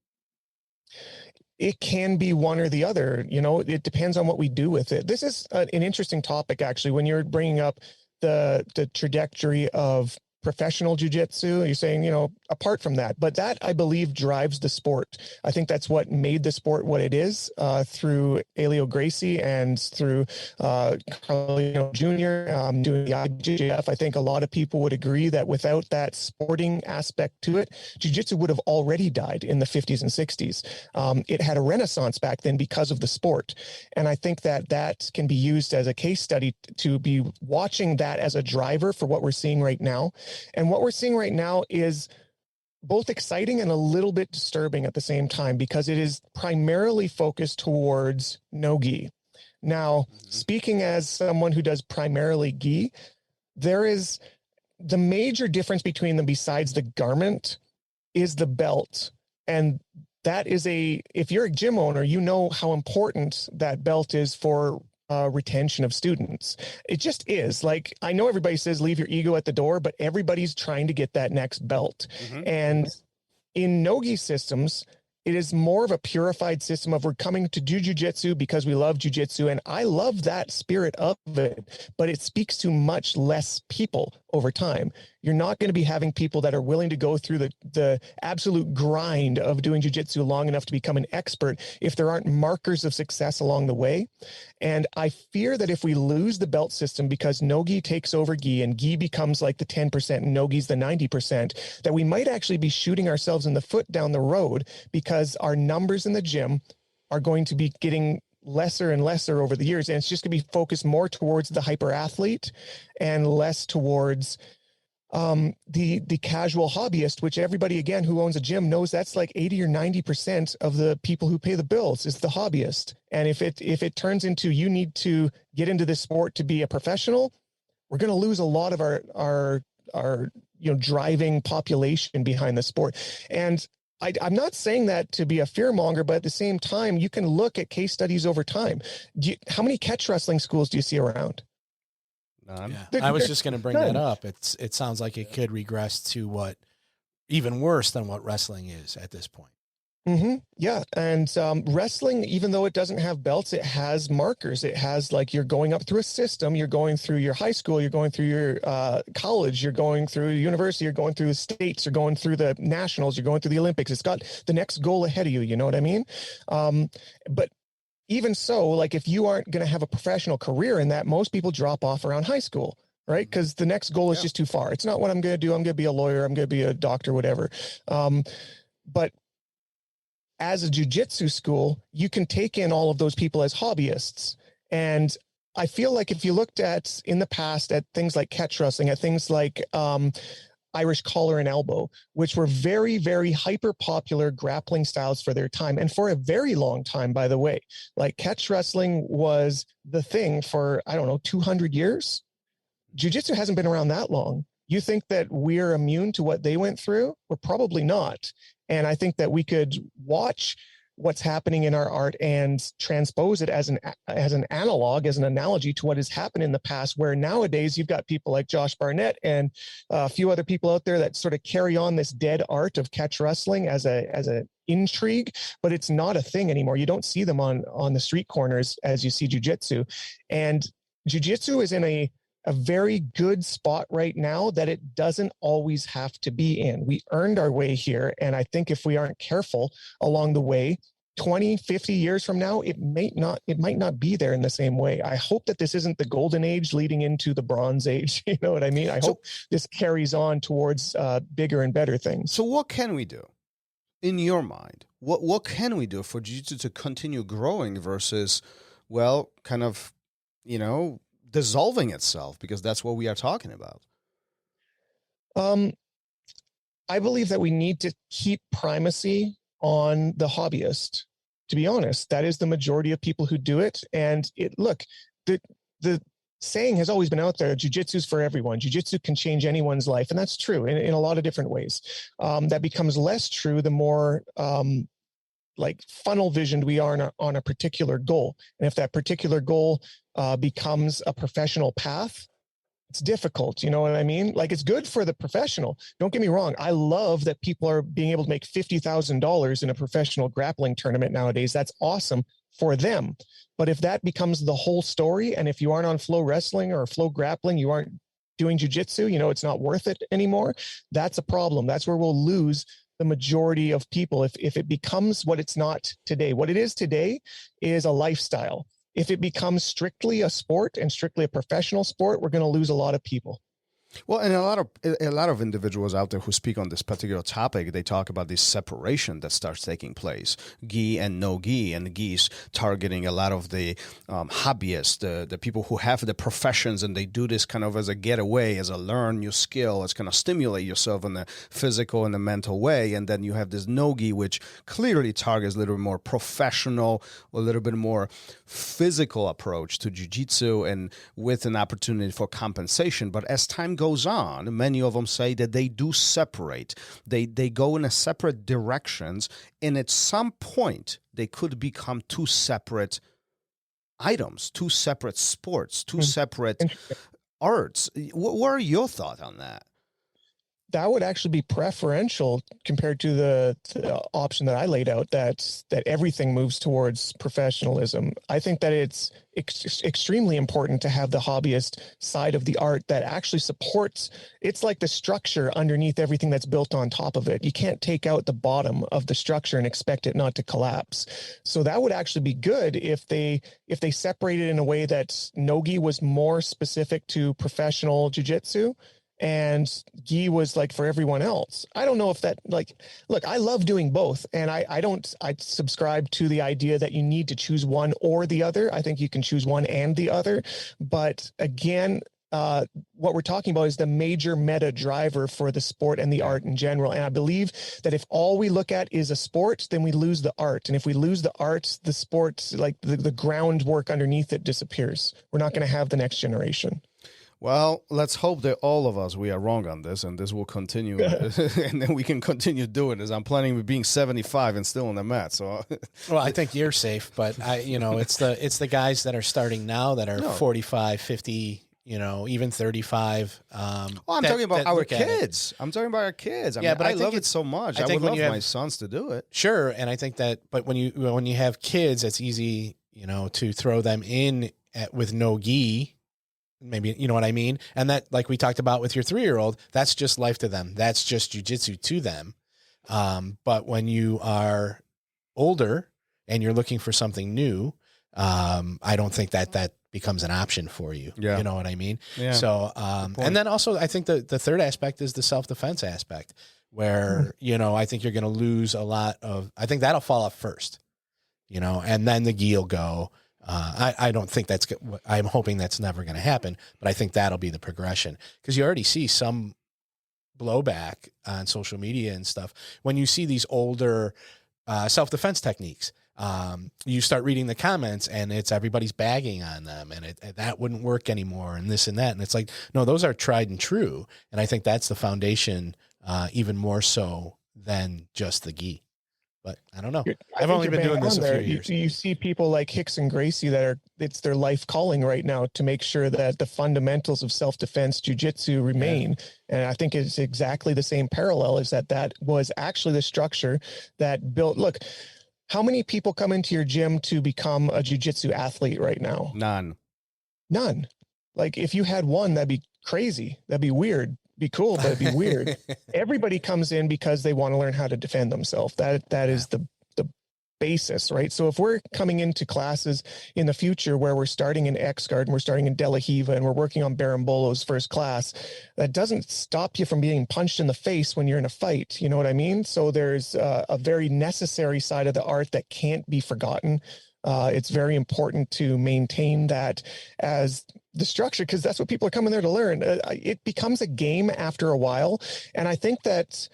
It can be one or the other. It depends on what we do with it. This is an interesting topic, actually, when you're bringing up the trajectory of professional jiu-jitsu. You're saying, apart from that, but that, I believe, drives the sport. I think that's what made the sport what it is, through Elio Gracie and through Carlino Jr. Doing the IJF. I think a lot of people would agree that without that sporting aspect to it, jiu-jitsu would have already died in the 50s and 60s. It had a renaissance back then because of the sport. And I think that can be used as a case study to be watching that as a driver for what we're seeing right now. And what we're seeing right now is both exciting and a little bit disturbing at the same time, because it is primarily focused towards no gi. Now, speaking as someone who does primarily gi, there is the major difference between them, besides the garment, is the belt. And that is if you're a gym owner, you know how important that belt is for retention of students. It just is. Like, I know everybody says leave your ego at the door, but everybody's trying to get that next belt. And in no-gi systems, it is more of a purified system of, we're coming to do jiu-jitsu because we love jiu-jitsu. And I love that spirit of it, but it speaks to much less people over time. You're not going to be having people that are willing to go through the absolute grind of doing jiu-jitsu long enough to become an expert if there aren't markers of success along the way. And I fear that if we lose the belt system because no-gi takes over gi and gi becomes like the 10% and no-gi's the 90%, that we might actually be shooting ourselves in the foot down the road, because our numbers in the gym are going to be getting lesser and lesser over the years. And it's just going to be focused more towards the hyper athlete and less towards the casual hobbyist, which everybody, again, who owns a gym knows that's like 80 or 90% of the people who pay the bills is the hobbyist. And if it turns into, you need to get into this sport to be a professional, we're going to lose a lot of our driving population behind the sport. And I'm not saying that to be a fear monger, but at the same time, you can look at case studies over time. How many catch wrestling schools do you see around? None. Yeah. I was just going to bring that up. It sounds like it could regress to what even worse than what wrestling is at this point. Mm-hmm. Yeah. And wrestling, even though it doesn't have belts, it has markers. It has, like, you're going up through a system, you're going through your high school, you're going through your college, you're going through university, you're going through the states, you're going through the nationals, you're going through the Olympics. It's got the next goal ahead of you. You know what I mean? But even so, like, if you aren't going to have a professional career in that, most people drop off around high school, right? Because the next goal is just too far. It's not what I'm going to do. I'm going to be a lawyer. I'm going to be a doctor, whatever. But as a jiu-jitsu school, you can take in all of those people as hobbyists. And I feel like if you looked at in the past at things like catch wrestling, at things like Irish collar and elbow, which were very, very hyper popular grappling styles for their time. And for a very long time, by the way, like, catch wrestling was the thing for, 200 years. Jiu-jitsu hasn't been around that long. You think that we're immune to what they went through? We're probably not. And I think that we could watch what's happening in our art and transpose it as an analog, as an analogy to what has happened in the past, where nowadays you've got people like Josh Barnett and a few other people out there that sort of carry on this dead art of catch wrestling as a intrigue, but it's not a thing anymore. You don't see them on the street corners as you see jiu-jitsu. And jiu-jitsu is in a very good spot right now that it doesn't always have to be in. We earned our way here. And I think if we aren't careful along the way, 20, 50 years from now, it might not be there in the same way. I hope that this isn't the golden age leading into the bronze age. You know what I mean? I hope this carries on towards bigger and better things. So what can we do in your mind? What can we do for jiu-jitsu to continue growing versus, well, kind of, dissolving itself, because that's what we are talking about? I believe that we need to keep primacy on the hobbyist. To be honest, that is the majority of people who do it. And the saying has always been out there: jiu-jitsu is for everyone. Jiu-jitsu can change anyone's life. And that's true in a lot of different ways. That becomes less true the more funnel visioned we are on a particular goal. And if that particular goal becomes a professional path, it's difficult. You know what I mean? Like, it's good for the professional. Don't get me wrong. I love that people are being able to make $50,000 in a professional grappling tournament nowadays. That's awesome for them. But if that becomes the whole story, and if you aren't on flow wrestling or flow grappling, you aren't doing jiu-jitsu, it's not worth it anymore. That's a problem. That's where we'll lose the majority of people. If it becomes what it's not today. What it is today is a lifestyle. If it becomes strictly a sport and strictly a professional sport, we're going to lose a lot of people. Well, and a lot of individuals out there who speak on this particular topic, they talk about this separation that starts taking place, gi and no gi, and gi's targeting a lot of the hobbyists, the people who have the professions, and they do this kind of as a getaway, as a learn new skill, as kind of stimulate yourself in the physical and the mental way. And then you have this no gi, which clearly targets a little bit more professional, a little bit more physical approach to jiu-jitsu, and with an opportunity for compensation. But as time goes on, many of them say that they do separate. They go in a separate directions, and at some point they could become two separate items, two separate sports, two separate arts. What are your thoughts on that? That would actually be preferential compared to the option that I laid out, that everything moves towards professionalism. I think that it's extremely important to have the hobbyist side of the art that actually supports. It's like the structure underneath everything that's built on top of it. You can't take out the bottom of the structure and expect it not to collapse. So that would actually be good if they separated in a way that no-gi was more specific to professional jiu-jitsu, and gi was like for everyone else. I don't know if that, look, I love doing both. And I subscribe to the idea that you need to choose one or the other. I think you can choose one and the other. But again, what we're talking about is the major meta driver for the sport and the art in general. And I believe that if all we look at is a sport, then we lose the art. And if we lose the art, the sport, like the groundwork underneath it disappears. We're not going to have the next generation. Well, let's hope that all of us, we are wrong on this, and this will continue, and then we can continue doing this. I'm planning with being 75 and still on the mat. So, well, I think you're safe, but it's the guys that are starting now that are 45, 50, even 35. I'm talking about our kids. I'm talking about our kids. I mean, I love it so much. I would love my sons to do it. Sure, and I think that, but when you have kids, it's easy, to throw them in with no gi. Maybe, you know what I mean? And that, like we talked about with your 3-year-old, that's just life to them. That's just jujitsu to them. But when you are older and you're looking for something new, I don't think that becomes an option for you. Yeah. You know what I mean? Yeah. So, and then also I think the third aspect is the self-defense aspect where, I think you're going to lose a lot of, I think that'll fall off first, and then the gi will go. I don't think I'm hoping that's never going to happen, but I think that'll be the progression, because you already see some blowback on social media and stuff. When you see these older self-defense techniques, you start reading the comments and it's everybody's bagging on them and that wouldn't work anymore and this and that. And it's like, no, those are tried and true. And I think that's the foundation, even more so than just the gi. But I don't know. I've only been doing this a few years. You see people like Hicks and Gracie it's their life calling right now to make sure that the fundamentals of self-defense jiu-jitsu remain. Yeah. And I think it's exactly the same parallel, is that was actually the structure that built. Look, how many people come into your gym to become a jiu-jitsu athlete right now? None. Like if you had one, that'd be crazy. That'd be weird. Be cool, but it'd be weird. Everybody comes in because they want to learn how to defend themselves. That is the basis, right? So if we're coming into classes in the future where we're starting in X-Guard and we're starting in De La Hiva and we're working on Berimbolo's first class, that doesn't stop you from being punched in the face when you're in a fight. You know what I mean? So there's a very necessary side of the art that can't be forgotten. It's very important to maintain that as the structure, because that's what people are coming there to learn. It becomes a game after a while. And I think that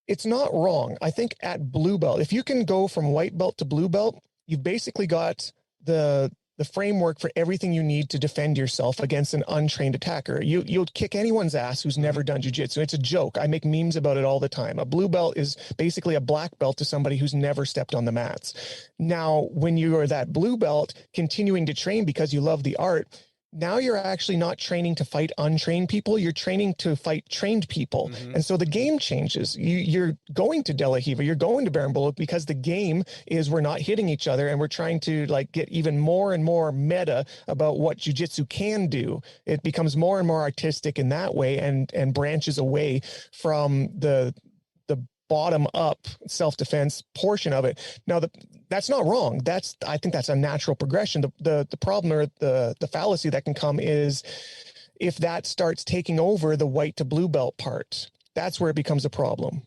it's not wrong. I think at blue belt, if you can go from white belt to blue belt, you've basically got the framework for everything you need to defend yourself against an untrained attacker. You'll kick anyone's ass who's never done jiu-jitsu. It's a joke. I make memes about it all the time. A blue belt is basically a black belt to somebody who's never stepped on the mats. Now, when you are that blue belt continuing to train because you love the art, now you're actually not training to fight untrained people. You're training to fight trained people. Mm-hmm. And so the game changes. You're going to De La Hiva, you're going to Berimbolo because the game is we're not hitting each other and we're trying to get even more and more meta about what jiu-jitsu can do. It becomes more and more artistic in that way and branches away from the bottom up self-defense portion of it. Now, that's not wrong. I think that's a natural progression. The problem or the fallacy that can come is if that starts taking over the white to blue belt part, that's where it becomes a problem.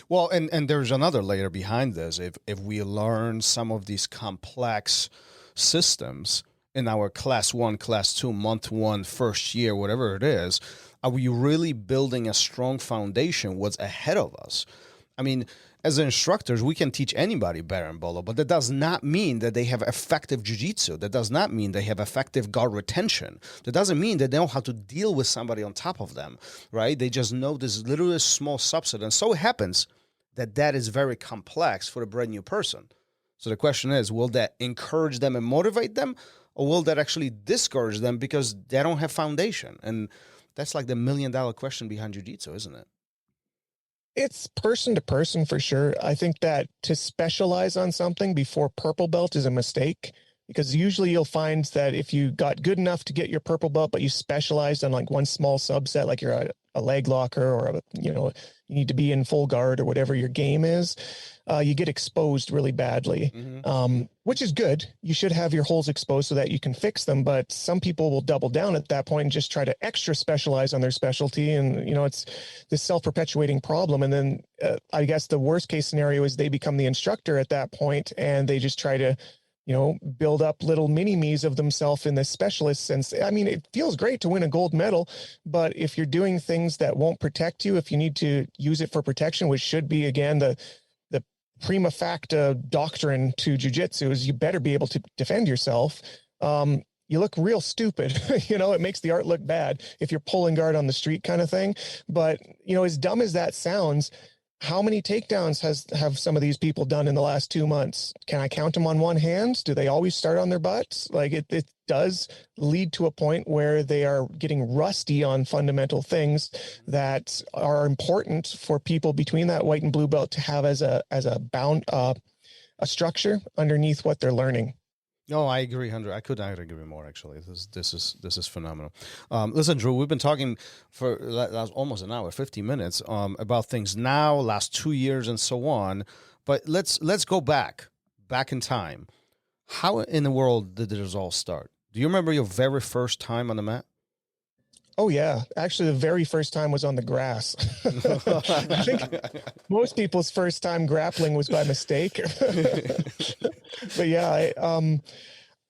Well, and there's another layer behind this. If we learn some of these complex systems in our class 1, class 2, month 1, first year, whatever it is, are we really building a strong foundation? What's ahead of us? I mean, as instructors, we can teach anybody berimbolo, but that does not mean that they have effective jiu-jitsu. That does not mean they have effective guard retention. That doesn't mean that they know how to deal with somebody on top of them, right? They just know this literally small subset. And so it happens that is very complex for a brand new person. So the question is, will that encourage them and motivate them, or will that actually discourage them because they don't have foundation? And that's like the $1 million question behind jiu-jitsu, isn't it? It's person to person for sure. I think that to specialize on something before purple belt is a mistake, because usually you'll find that if you got good enough to get your purple belt, but you specialized on one small subset, like you're a leg locker or you need to be in full guard or whatever your game is, you get exposed really badly, which is good. You should have your holes exposed so that you can fix them. But some people will double down at that point and just try to extra specialize on their specialty. And, it's this self-perpetuating problem. And then I guess the worst case scenario is they become the instructor at that point and they just try to, build up little mini-me's of themselves in this specialist sense. I mean, it feels great to win a gold medal, but if you're doing things that won't protect you, if you need to use it for protection, which should be, again, the prima facie doctrine to jiu-jitsu is you better be able to defend yourself. you look real stupid. It makes the art look bad if you're pulling guard on the street kind of thing. But, as dumb as that sounds, how many takedowns have some of these people done in the last 2 months? Can I count them on one hand? Do they always start on their butts? Like it does lead to a point where they are getting rusty on fundamental things that are important for people between that white and blue belt to have as a structure underneath what they're learning. No, I agree, 100. I could not agree more. Actually, this is phenomenal. Listen, Drew, we've been talking for almost an hour, 50 minutes, about things now, last 2 years, and so on. But let's go back in time. How in the world did this all start? Do you remember your very first time on the mat? Oh, yeah. Actually, the very first time was on the grass. I think most people's first time grappling was by mistake. But yeah,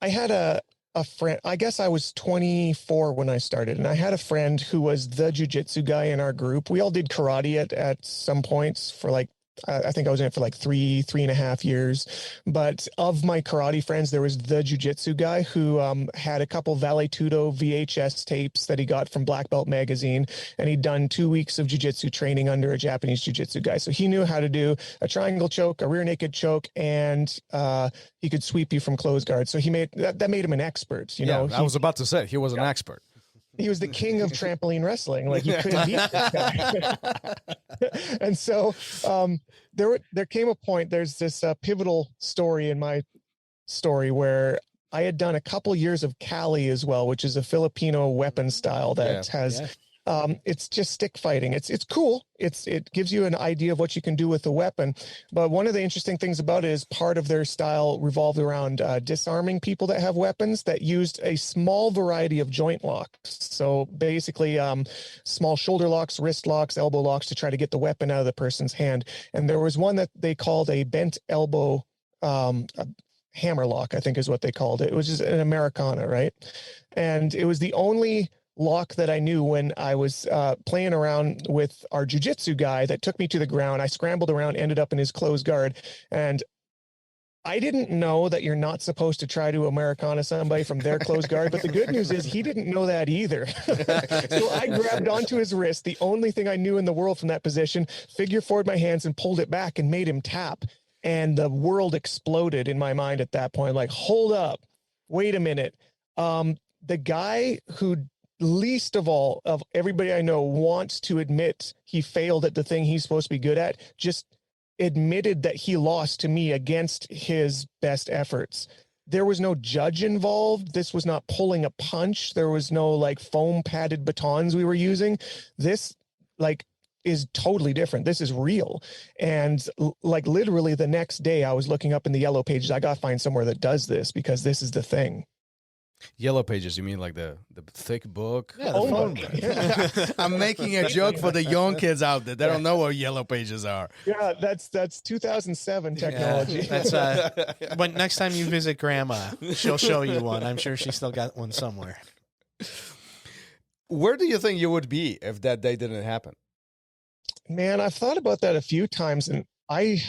I had a friend. I guess I was 24 when I started, and I had a friend who was the jiu-jitsu guy in our group. We all did karate at some points for like, I think I was in it for like 3.5 years. But of my karate friends, there was the jiu-jitsu guy who had a couple Vale Tudo VHS tapes that he got from Black Belt magazine. And he'd done 2 weeks of jiu-jitsu training under a Japanese jiu-jitsu guy. So he knew how to do a triangle choke, a rear naked choke, and he could sweep you from closed guard. So that made him an expert. I was about to say he was an expert. He was the king of trampoline wrestling. Like you couldn't beat this guy. And so there came a point, there's this pivotal story in my story where I had done a couple years of Kali as well, which is a Filipino weapon style that has it's just stick fighting. It's cool. It gives you an idea of what you can do with the weapon. But one of the interesting things about it is part of their style revolved around disarming people that have weapons that used a small variety of joint locks. So basically small shoulder locks, wrist locks, elbow locks to try to get the weapon out of the person's hand. And there was one that they called a bent elbow hammer lock, I think is what they called it. It was just an Americana, right? And it was the only lock that I knew when I was playing around with our jiu-jitsu guy that took me to the ground. I scrambled around, ended up in his closed guard. And I didn't know that you're not supposed to try to Americana somebody from their closed guard. But the good news is he didn't know that either. So I grabbed onto his wrist, the only thing I knew in the world from that position, figure forward my hands and pulled it back and made him tap. And the world exploded in my mind at that point. Like, hold up, wait a minute. The guy who least of all of everybody I know wants to admit he failed at the thing he's supposed to be good at, just admitted that he lost to me against his best efforts. There was no judge involved. This was not pulling a punch. There was no like foam padded batons we were using. This is totally different. This is real. And like literally the next day I was looking up in the yellow pages. I got to find somewhere that does this because this is the thing. Yellow pages, you mean like the thick book? Yeah, the phone book. Yeah. I'm making a joke for the young kids out there. They don't know what yellow pages are. Yeah, that's 2007 technology. Yeah, that's when next time you visit Grandma, she'll show you one. I'm sure she's still got one somewhere. Where do you think you would be if that day didn't happen? Man, I've thought about that a few times, and I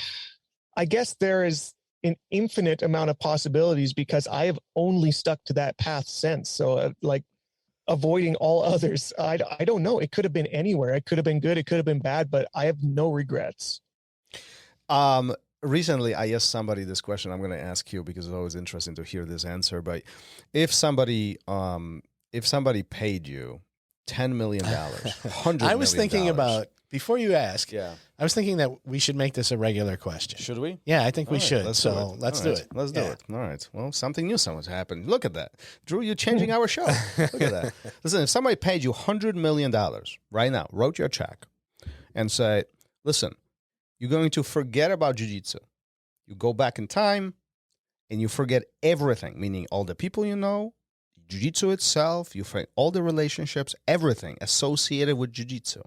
guess there is an infinite amount of possibilities because I have only stuck to that path since. So like avoiding all others, I don't know. It could have been anywhere. It could have been good. It could have been bad, but I have no regrets. Recently, I asked somebody this question. I'm going to ask you because it's always interesting to hear this answer. But if somebody paid you $10 million, $100 I was thinking about, before you ask, yeah, I was thinking that we should make this a regular question. Should we? Yeah, I think we should. Let's so do it. let's All do right. it. Let's do it. All right. Well, something new someone's happened. Look at that. Drew, you're changing our show. Look at that. Listen, if somebody paid you $100 million right now, wrote your check, and said, listen, you're going to forget about jiu-jitsu. You go back in time, and you forget everything, meaning all the people you know, jiu-jitsu itself, you forget all the relationships, everything associated with jiu-jitsu.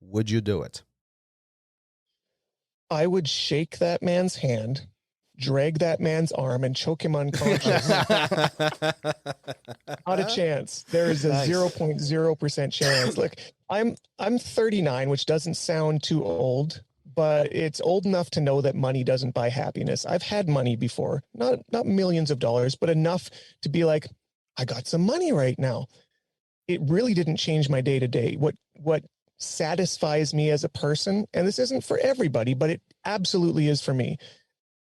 Would you do it? I would shake that man's hand, drag that man's arm, and choke him unconscious. Not a chance. There is a 0.0% chance. Look, I'm 39, which doesn't sound too old, but it's old enough to know that money doesn't buy happiness. I've had money before, not millions of dollars, but enough to be like, I got some money right now. It really didn't change my day to day. What satisfies me as a person, and this isn't for everybody, but it absolutely is for me.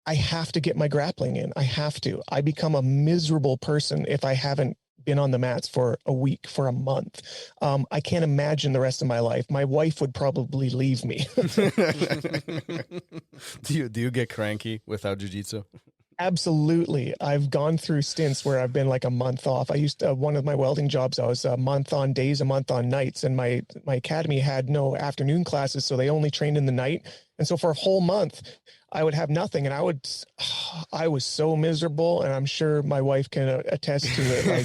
I have to get my grappling in. I have to. I become a miserable person if I haven't been on the mats for a week, for a month. I can't imagine the rest of my life. My wife would probably leave me. Do you get cranky without jiu-jitsu? Absolutely. I've gone through stints where I've been like a month off. I used to, one of my welding jobs, I was a month on days, a month on nights, and my academy had no afternoon classes, so they only trained in the night. And so for a whole month, I would have nothing, and I was so miserable, and I'm sure my wife can attest to it. Like,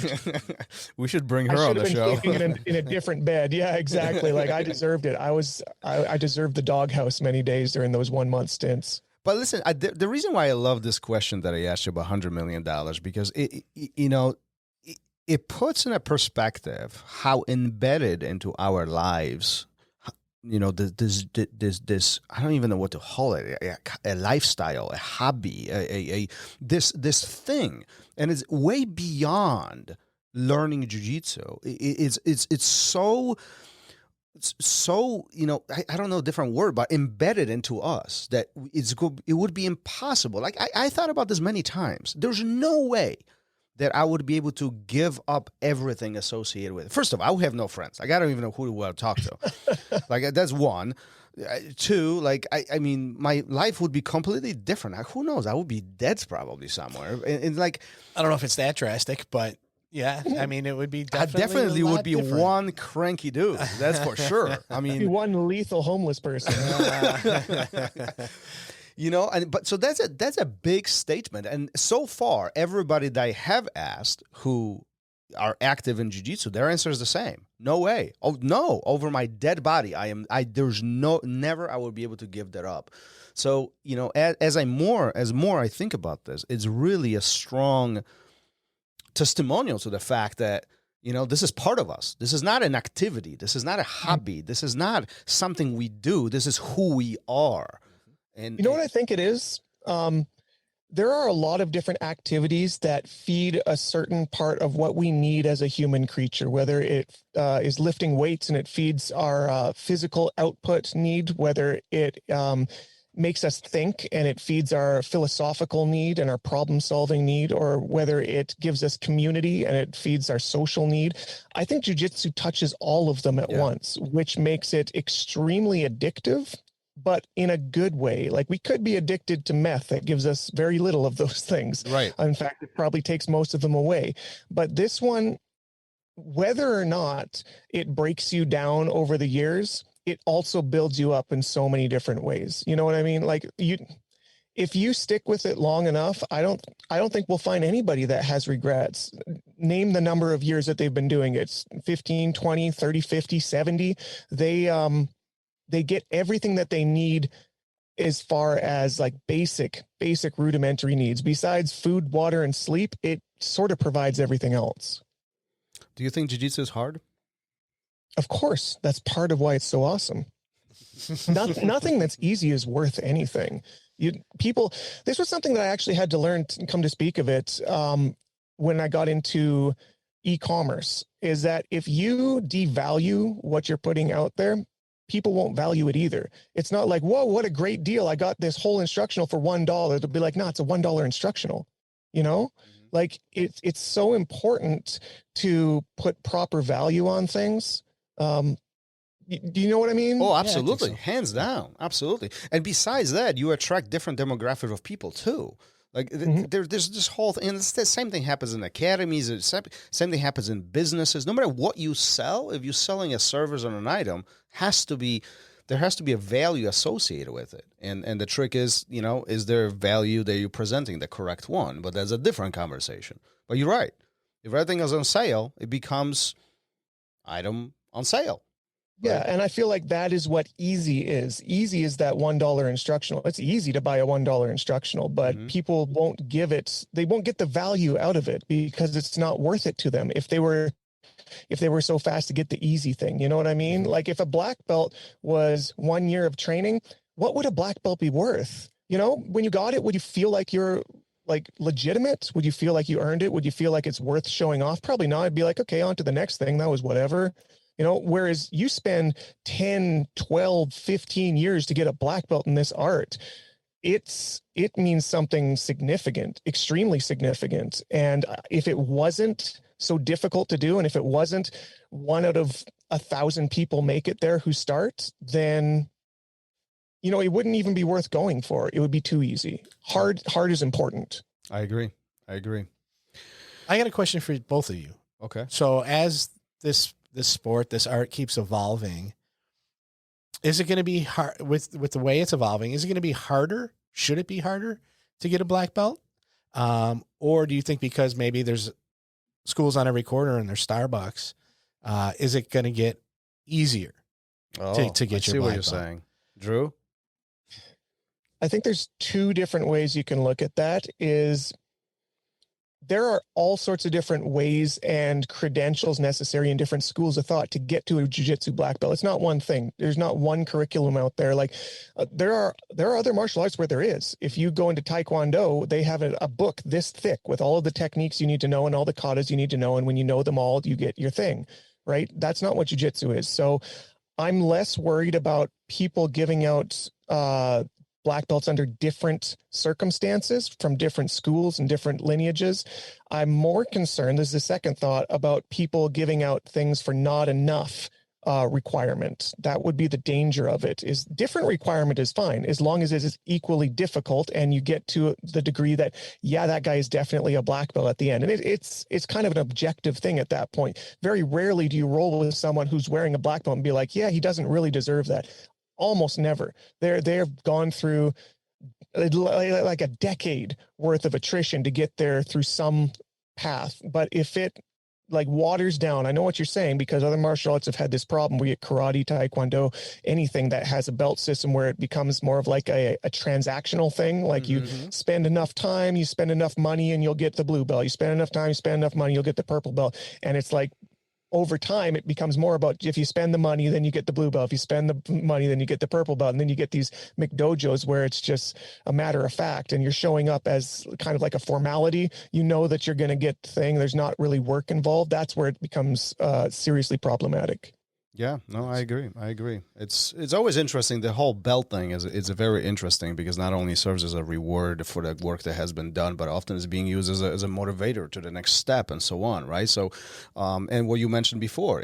we should bring her on the show. Sleeping in a different bed. Yeah, exactly. Like I deserved it. I deserved the doghouse many days during those 1 month stints. But listen, the reason why I love this question that I asked you about $100 million, because it puts in a perspective how embedded into our lives, this I don't even know what to call it, a lifestyle, a hobby, this thing, and it's way beyond learning jiu-jitsu. It's so I don't know a different word, but embedded into us that it would be impossible. Like I thought about this many times. There's no way that I would be able to give up everything associated with it. First of all, I would have no friends. Like I don't even know who to talk to. Like that's one. Two, like I mean, my life would be completely different. Like, who knows? I would be dead probably somewhere. And like, I don't know if it's that drastic, but yeah, I mean, it would be I definitely would be different. One cranky dude. That's for sure. I mean, one lethal homeless person. So that's a big statement. And so far, everybody that I have asked who are active in jiu-jitsu, their answer is the same. No way. Oh no, over my dead body, there's never I would be able to give that up. So, as more I think about this, it's really a strong testimonial to the fact that, this is part of us. This is not an activity. This is not a hobby. This is not something we do. This is who we are. And you know what I think it is? There are a lot of different activities that feed a certain part of what we need as a human creature, whether it is lifting weights and it feeds our physical output need, whether it makes us think and it feeds our philosophical need and our problem solving need, or whether it gives us community and it feeds our social need. I think jiu-jitsu touches all of them at once, which makes it extremely addictive, but in a good way. Like we could be addicted to meth that gives us very little of those things. Right. In fact, it probably takes most of them away. But this one, whether or not it breaks you down over the years, it also builds you up in so many different ways. You know what I mean? Like if you stick with it long enough, I don't think we'll find anybody that has regrets. Name the number of years that they've been doing it. It's 15, 20, 30, 50, 70. They get everything that they need as far as like basic rudimentary needs. Besides food, water, and sleep, it sort of provides everything else. Do you think jiu-jitsu is hard? Of course. That's part of why it's so awesome. Nothing that's easy is worth anything. This was something that I actually had to learn to come to speak of it when I got into e-commerce, is that if you devalue what you're putting out there, people won't value it either. It's not like, whoa, what a great deal. I got this whole instructional for $1. They'll be like, no, it's a $1 instructional, Like it's so important to put proper value on things. Do you know what I mean? Oh, absolutely. Yeah, I think so. Hands down. Absolutely. And besides that, you attract different demographics of people too. Like there's this whole thing, and it's the same thing happens in academies. The same thing happens in businesses. No matter what you sell, if you're selling a service or an item, there has to be a value associated with it. And the trick is, is there a value that you're presenting, the correct one? But that's a different conversation. But you're right. If everything is on sale, it becomes item on sale. Yeah, and I feel like that is what easy is. Easy is that $1 instructional. It's easy to buy a $1 instructional, but people won't get the value out of it because it's not worth it to them if they were so fast to get the easy thing. You know what I mean? Like if a black belt was 1 year of training, what would a black belt be worth? When you got it, would you feel like you're like legitimate? Would you feel like you earned it? Would you feel like it's worth showing off? Probably not. I'd be like, okay, on to the next thing. That was whatever. You know, whereas you spend 10, 12, 15 years to get a black belt in this art, it means something significant, extremely significant. And if it wasn't so difficult to do, and if it wasn't 1 out of 1,000 people make it there who start, then, you know, it wouldn't even be worth going for. It would be too easy. Hard is important. I agree. I got a question for both of you. Okay. So as this sport, this art keeps evolving, is it going to be hard with the way it's evolving? Is it going to be harder? Should it be harder to get a black belt? Or do you think because maybe there's schools on every corner and there's Starbucks, is it going to get easier to get your black belt? What you're saying, Drew? I think there's 2 different ways you can look at that. Is there are all sorts of different ways and credentials necessary in different schools of thought to get to a jiu-jitsu black belt. It's not one thing. There's not one curriculum out there. Like there are other martial arts where there is. If you go into Taekwondo, they have a book this thick with all of the techniques you need to know and all the katas you need to know. And when you know them all, you get your thing, right? That's not what jiu-jitsu is. So I'm less worried about people giving out black belts under different circumstances from different schools and different lineages. I'm more concerned, this is the second thought, about people giving out things for not enough requirement. That would be the danger of it. Is different requirement is fine as long as it is equally difficult and you get to the degree that, yeah, that guy is definitely a black belt at the end. And it's kind of an objective thing at that point. Very rarely do you roll with someone who's wearing a black belt and be like, yeah, he doesn't really deserve that. Almost never. They've gone through like a decade worth of attrition to get there through some path. But if it like waters down, I know what you're saying, because other martial arts have had this problem. We get karate, taekwondo, anything that has a belt system where it becomes more of like a transactional thing. Like you spend enough time, you spend enough money, and you'll get the blue belt. You spend enough time, you spend enough money, you'll get the purple belt. And it's like, over time, it becomes more about if you spend the money, then you get the blue belt. If you spend the money, then you get the purple belt. And then you get these McDojos where it's just a matter of fact. And you're showing up as kind of like a formality. You know that you're going to get the thing. There's not really work involved. That's where it becomes seriously problematic. Yeah, no, I agree. It's always interesting. The whole belt thing is very interesting because not only serves as a reward for the work that has been done, but often is being used as a motivator to the next step and so on, right? So, and what you mentioned before,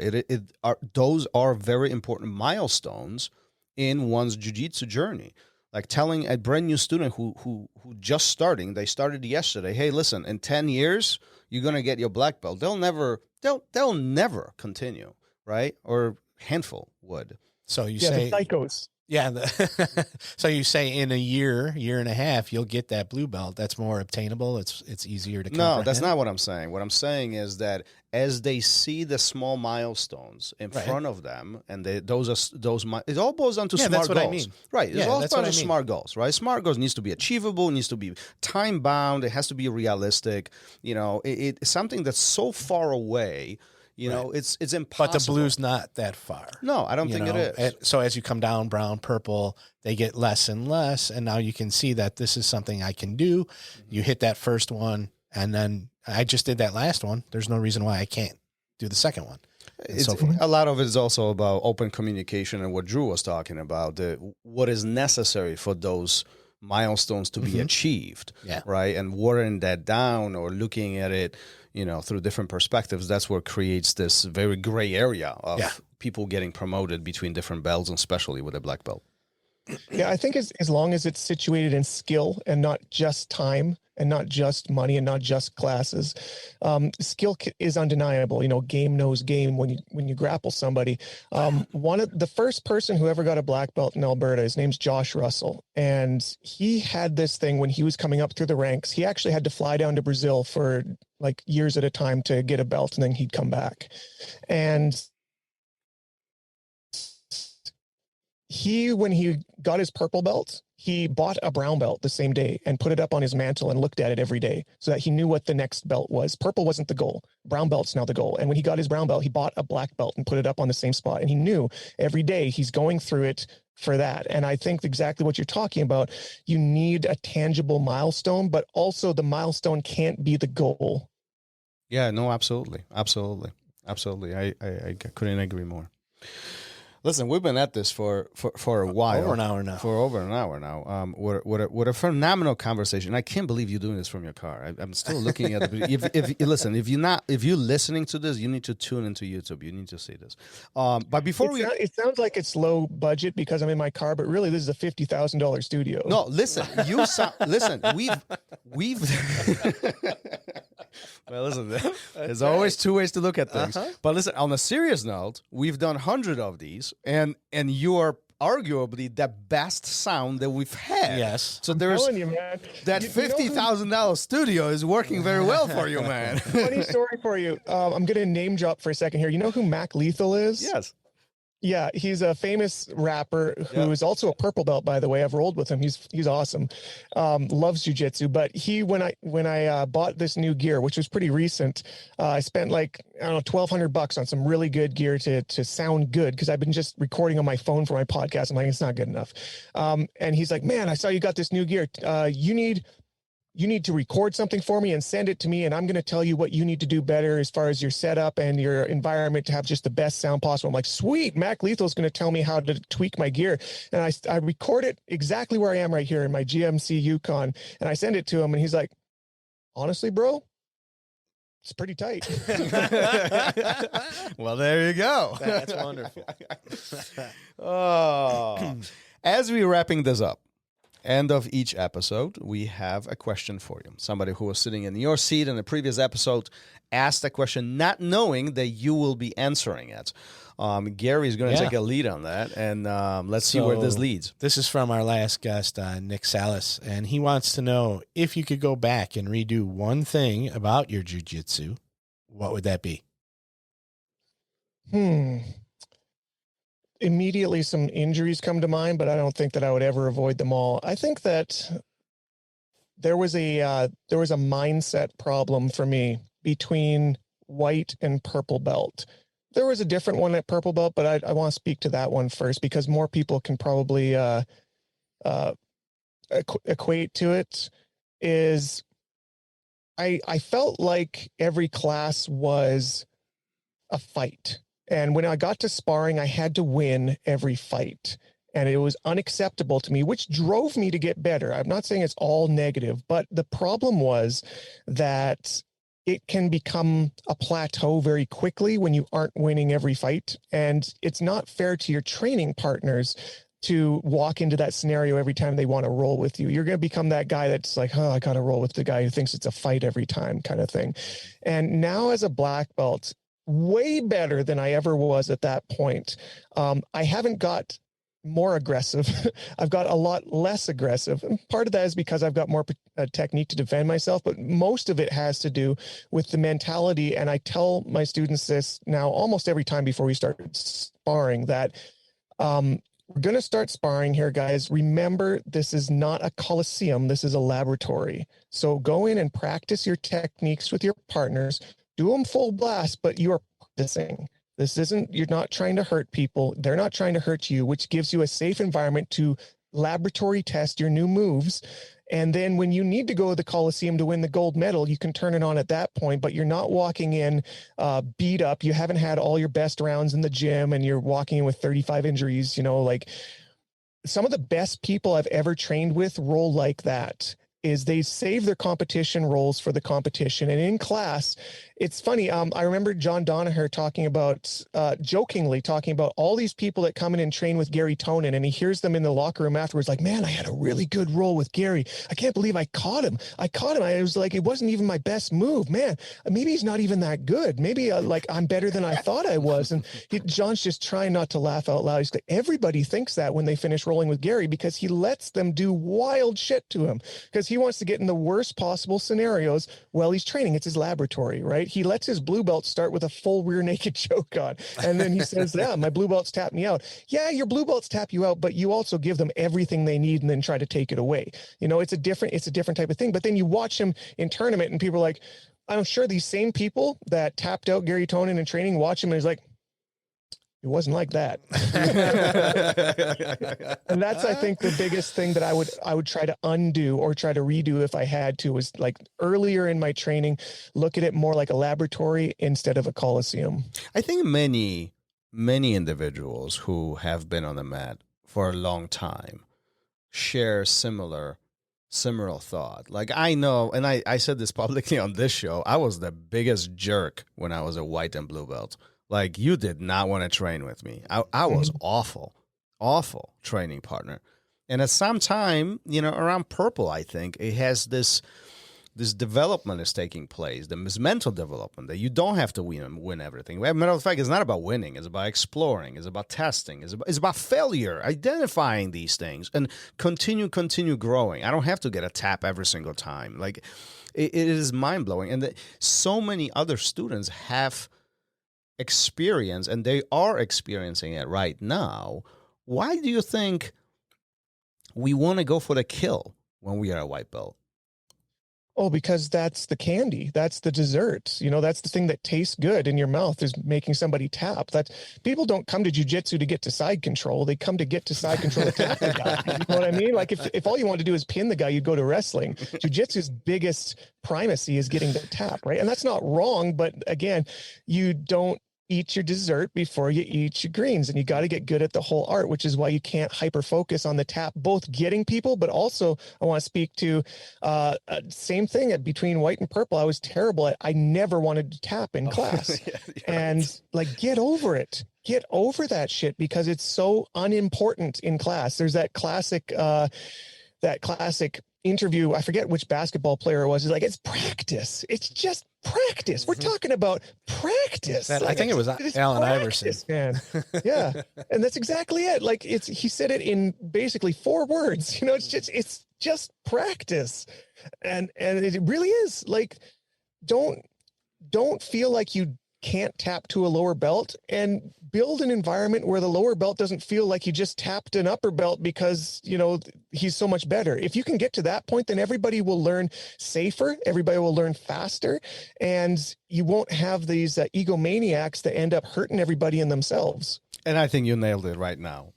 those are very important milestones in one's jiu-jitsu journey. Like telling a brand new student who just starting, they started yesterday, hey, listen, in 10 years you're gonna get your black belt. They'll never continue. Right? Or handful would. So you say the psychos. Yeah. So you say in a year and a half, you'll get that blue belt. That's more obtainable. It's easier to comprehend. No, that's not what I'm saying. What I'm saying is that as they see the small milestones in front of them, and it all boils down to smart that's what goals. I mean. Right. It's all about mean. Smart goals, right? Smart goals needs to be achievable, needs to be time bound, it has to be realistic. You know, it's something that's so far away. You know, it's impossible. But the blue's not that far. No, I don't think it is. And so as you come down, brown, purple, they get less and less. And now you can see that this is something I can do. You hit that first one, and then I just did that last one. There's no reason why I can't do the second one. A lot of it is also about open communication and what Drew was talking about, what is necessary for those milestones to be achieved, right? And watering that down or looking at it, you know, through different perspectives, that's what creates this very gray area of people getting promoted between different belts, and especially with a black belt. Yeah, I think as long as it's situated in skill and not just time and not just money and not just classes, skill is undeniable. You know, game knows game when you grapple somebody. One of the first person who ever got a black belt in Alberta, his name's Josh Russell, and he had this thing when he was coming up through the ranks. He actually had to fly down to Brazil for like years at a time to get a belt, and then he'd come back. And when he got his purple belt, he bought a brown belt the same day and put it up on his mantle and looked at it every day so that he knew what the next belt was. Purple wasn't the goal. Brown belt's now the goal. And when he got his brown belt, he bought a black belt and put it up on the same spot. And he knew every day he's going through it for that. And I think exactly what you're talking about. You need a tangible milestone, but also the milestone can't be the goal. Yeah, no, absolutely. Absolutely. I couldn't agree more. Listen, we've been at this for a while. Over an hour now. For over an hour now. What a phenomenal conversation. I can't believe you're doing this from your car. I'm still looking at it. If you're listening to this, you need to tune into YouTube. You need to see this. But before it sounds like it's low budget because I'm in my car, but really this is a $50,000 studio. No, listen, we've well, listen, there's always two ways to look at things. But listen, on a serious note, we've done 100 of these, and you're arguably the best sound that we've had. Yes. So there's you, man. that $50,000 studio is working very well for you, man. Funny story for you. I'm going to name drop for a second here. You know who Mac Lethal is? Yes. Yeah, he's a famous rapper who is also a purple belt, by the way. I've rolled with him. He's awesome. Loves jiu-jitsu. But when I bought this new gear, which was pretty recent, I spent like, I don't know, $1,200 on some really good gear to sound good, because I've been just recording on my phone for my podcast. I'm like, it's not good enough. And he's like, man, I saw you got this new gear. You need to record something for me and send it to me, and I'm going to tell you what you need to do better as far as your setup and your environment to have just the best sound possible. I'm like, sweet, Mac Lethal is going to tell me how to tweak my gear. And I record it exactly where I am right here in my GMC Yukon, and I send it to him, and he's like, honestly, bro, it's pretty tight. Well, there you go. That's wonderful. Oh, as we're wrapping this up, end of each episode, we have a question for you. Somebody who was sitting in your seat in the previous episode asked a question not knowing that you will be answering it. Gary's going to take a lead on that, and let's see where this leads. This is from our last guest, Nick Salles, and he wants to know, if you could go back and redo one thing about your jiu-jitsu, what would that be? Immediately some injuries come to mind, but I don't think that I would ever avoid them all. I think that there was a mindset problem for me between white and purple belt. There was a different one at purple belt, but I want to speak to that one first because more people can probably equate to it. Is I felt like every class was a fight. And when I got to sparring, I had to win every fight. And it was unacceptable to me, which drove me to get better. I'm not saying it's all negative, but the problem was that it can become a plateau very quickly when you aren't winning every fight. And it's not fair to your training partners to walk into that scenario every time they want to roll with you. You're going to become that guy that's like, oh, I got to roll with the guy who thinks it's a fight every time kind of thing. And now as a black belt, way better than I ever was at that point. I haven't got more aggressive. I've got a lot less aggressive. And part of that is because I've got more technique to defend myself, but most of it has to do with the mentality. And I tell my students this now almost every time before we start sparring, that we're going to start sparring here, guys. Remember, this is not a coliseum. This is a laboratory. So go in and practice your techniques with your partners. Do them full blast, but you are practicing. You're not trying to hurt people. They're not trying to hurt you, which gives you a safe environment to laboratory test your new moves. And then when you need to go to the Coliseum to win the gold medal, you can turn it on at that point, but you're not walking in beat up. You haven't had all your best rounds in the gym and you're walking in with 35 injuries. Like some of the best people I've ever trained with roll like that. Is they save their competition roles for the competition. And in class, it's funny. I remember John Donaher jokingly talking about all these people that come in and train with Gary Tonin, and he hears them in the locker room afterwards like, man, I had a really good roll with Gary. I can't believe I caught him. I was like, it wasn't even my best move, man. Maybe he's not even that good. Maybe I'm better than I thought I was. And John's just trying not to laugh out loud. He's like, everybody thinks that when they finish rolling with Gary, because he lets them do wild shit to him, because he wants to get in the worst possible scenarios while he's training. It's his laboratory, right? He lets his blue belt start with a full rear naked choke on. And then he says, yeah, my blue belts tap me out. Yeah, your blue belts tap you out, but you also give them everything they need and then try to take it away. It's a different type of thing. But then you watch him in tournament and people are like, I'm sure these same people that tapped out Gary Tonin in training watch him and he's like, it wasn't like that. And that's, I think, the biggest thing that I would try to undo or try to redo if I had to, was like earlier in my training, look at it more like a laboratory instead of a coliseum. I think many individuals who have been on the mat for a long time share similar thought. Like, I know, and I said this publicly on this show, I was the biggest jerk when I was a white and blue belt. Like, you did not want to train with me. I was awful training partner. And at some time, around purple, I think it has this development is taking place, this mental development that you don't have to win everything. As a matter of fact, it's not about winning. It's about exploring. It's about testing. It's about failure, identifying these things, and continue growing. I don't have to get a tap every single time. Like, it is mind-blowing. And so many other students have experience, and they are experiencing it right now. Why do you think we want to go for the kill when we are a white belt? Oh, because that's the candy. That's the dessert. That's the thing that tastes good in your mouth, is making somebody tap. That people don't come to jiu-jitsu to get to side control. They come to get to side control to tap the guy. You know what I mean? Like, if all you want to do is pin the guy, you'd go to wrestling. Jiu-jitsu's biggest primacy is getting the tap, right? And that's not wrong, but again, you don't eat your dessert before you eat your greens, and you got to get good at the whole art, which is why you can't hyper focus on the tap, both getting people, but also I want to speak to same thing between white and purple. I was terrible at, I never wanted to tap in class. And right. Like, get over it. Get over that shit, because it's so unimportant in class. There's that classic interview. I forget which basketball player it was. He's like, it's practice. It's just practice. We're talking about practice. I think it was Allen Iverson, man. Yeah. And that's exactly it. Like, he said it in basically 4 words, it's just practice. And it really is. Like, don't feel like you can't tap to a lower belt, and build an environment where the lower belt doesn't feel like he just tapped an upper belt because, he's so much better. If you can get to that point, then everybody will learn safer. Everybody will learn faster, and you won't have these egomaniacs that end up hurting everybody in themselves. And I think you nailed it right now.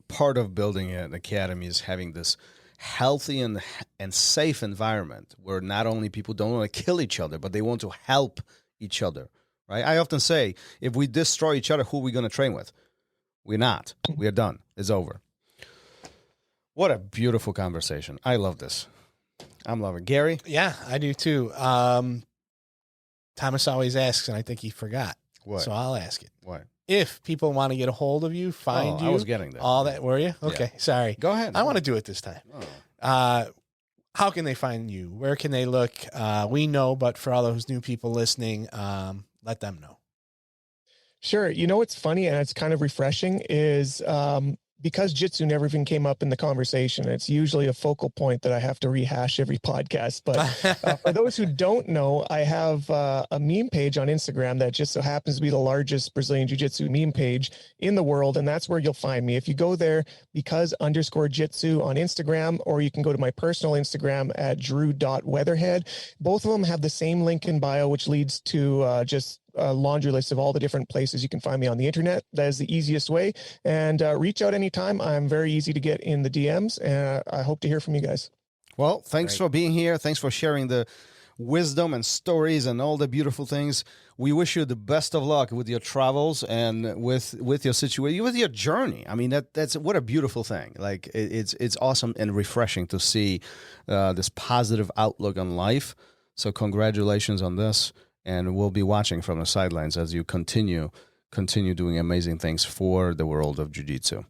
Part of building an academy is having this healthy and safe environment where not only people don't want to kill each other, but they want to help each other. Right? I often say, if we destroy each other, who are we going to train with? We're not. We are done. It's over. What a beautiful conversation. I love this. I'm loving it. Gary? Yeah, I do too. Thomas always asks, and I think he forgot. What? So I'll ask it. What? If people want to get a hold of you, find you. I was getting there. All that, were you? Okay, yeah. Sorry. Go ahead. I want to do it this time. How can they find you? Where can they look? We know, but for all those new people listening, let them know. Sure. What's funny, and it's kind of refreshing, is because Jitsu never even came up in the conversation. It's usually a focal point that I have to rehash every podcast. But for those who don't know, I have a meme page on Instagram that just so happens to be the largest Brazilian Jiu-Jitsu meme page in the world. And that's where you'll find me. If you go there, because_Jitsu on Instagram, or you can go to my personal Instagram at Drew.Weatherhead. Both of them have the same link in bio, which leads to just a laundry list of all the different places you can find me on the internet. That is the easiest way. And reach out anytime. I'm very easy to get in the DMs, and I hope to hear from you guys. Well, thanks for being here. Thanks for sharing the wisdom and stories and all the beautiful things. We wish you the best of luck with your travels and with your situation, with your journey. I mean, that's what a beautiful thing. Like, it's awesome and refreshing to see this positive outlook on life. So congratulations on this. And we'll be watching from the sidelines as you continue doing amazing things for the world of jiu-jitsu.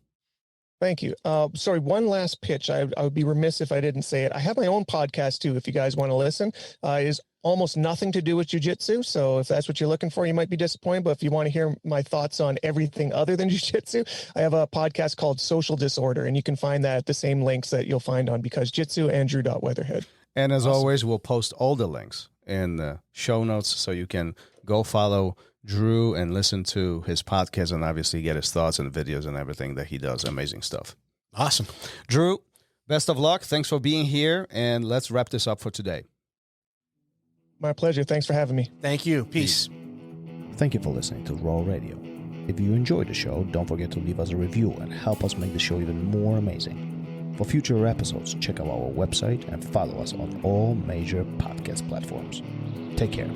Thank you. Sorry, one last pitch. I would be remiss if I didn't say it. I have my own podcast too, if you guys want to listen. It is almost nothing to do with jiu-jitsu. So if that's what you're looking for, you might be disappointed. But if you want to hear my thoughts on everything other than jiu-jitsu, I have a podcast called Social Disorder, and you can find that at the same links that you'll find on Because Jitsu and Drew.Weatherhead. And as always, we'll post all the links in the show notes, so you can go follow Drew and listen to his podcast, and obviously get his thoughts and videos and everything that he does. Amazing stuff. Awesome. Drew, best of luck. Thanks for being here, and let's wrap this up for today. My pleasure. Thanks for having me. Thank you. Peace. Thank you for listening to RŌL Radio. If you enjoyed the show, don't forget to leave us a review and help us make the show even more amazing. For future episodes, check out our website and follow us on all major podcast platforms. Take care.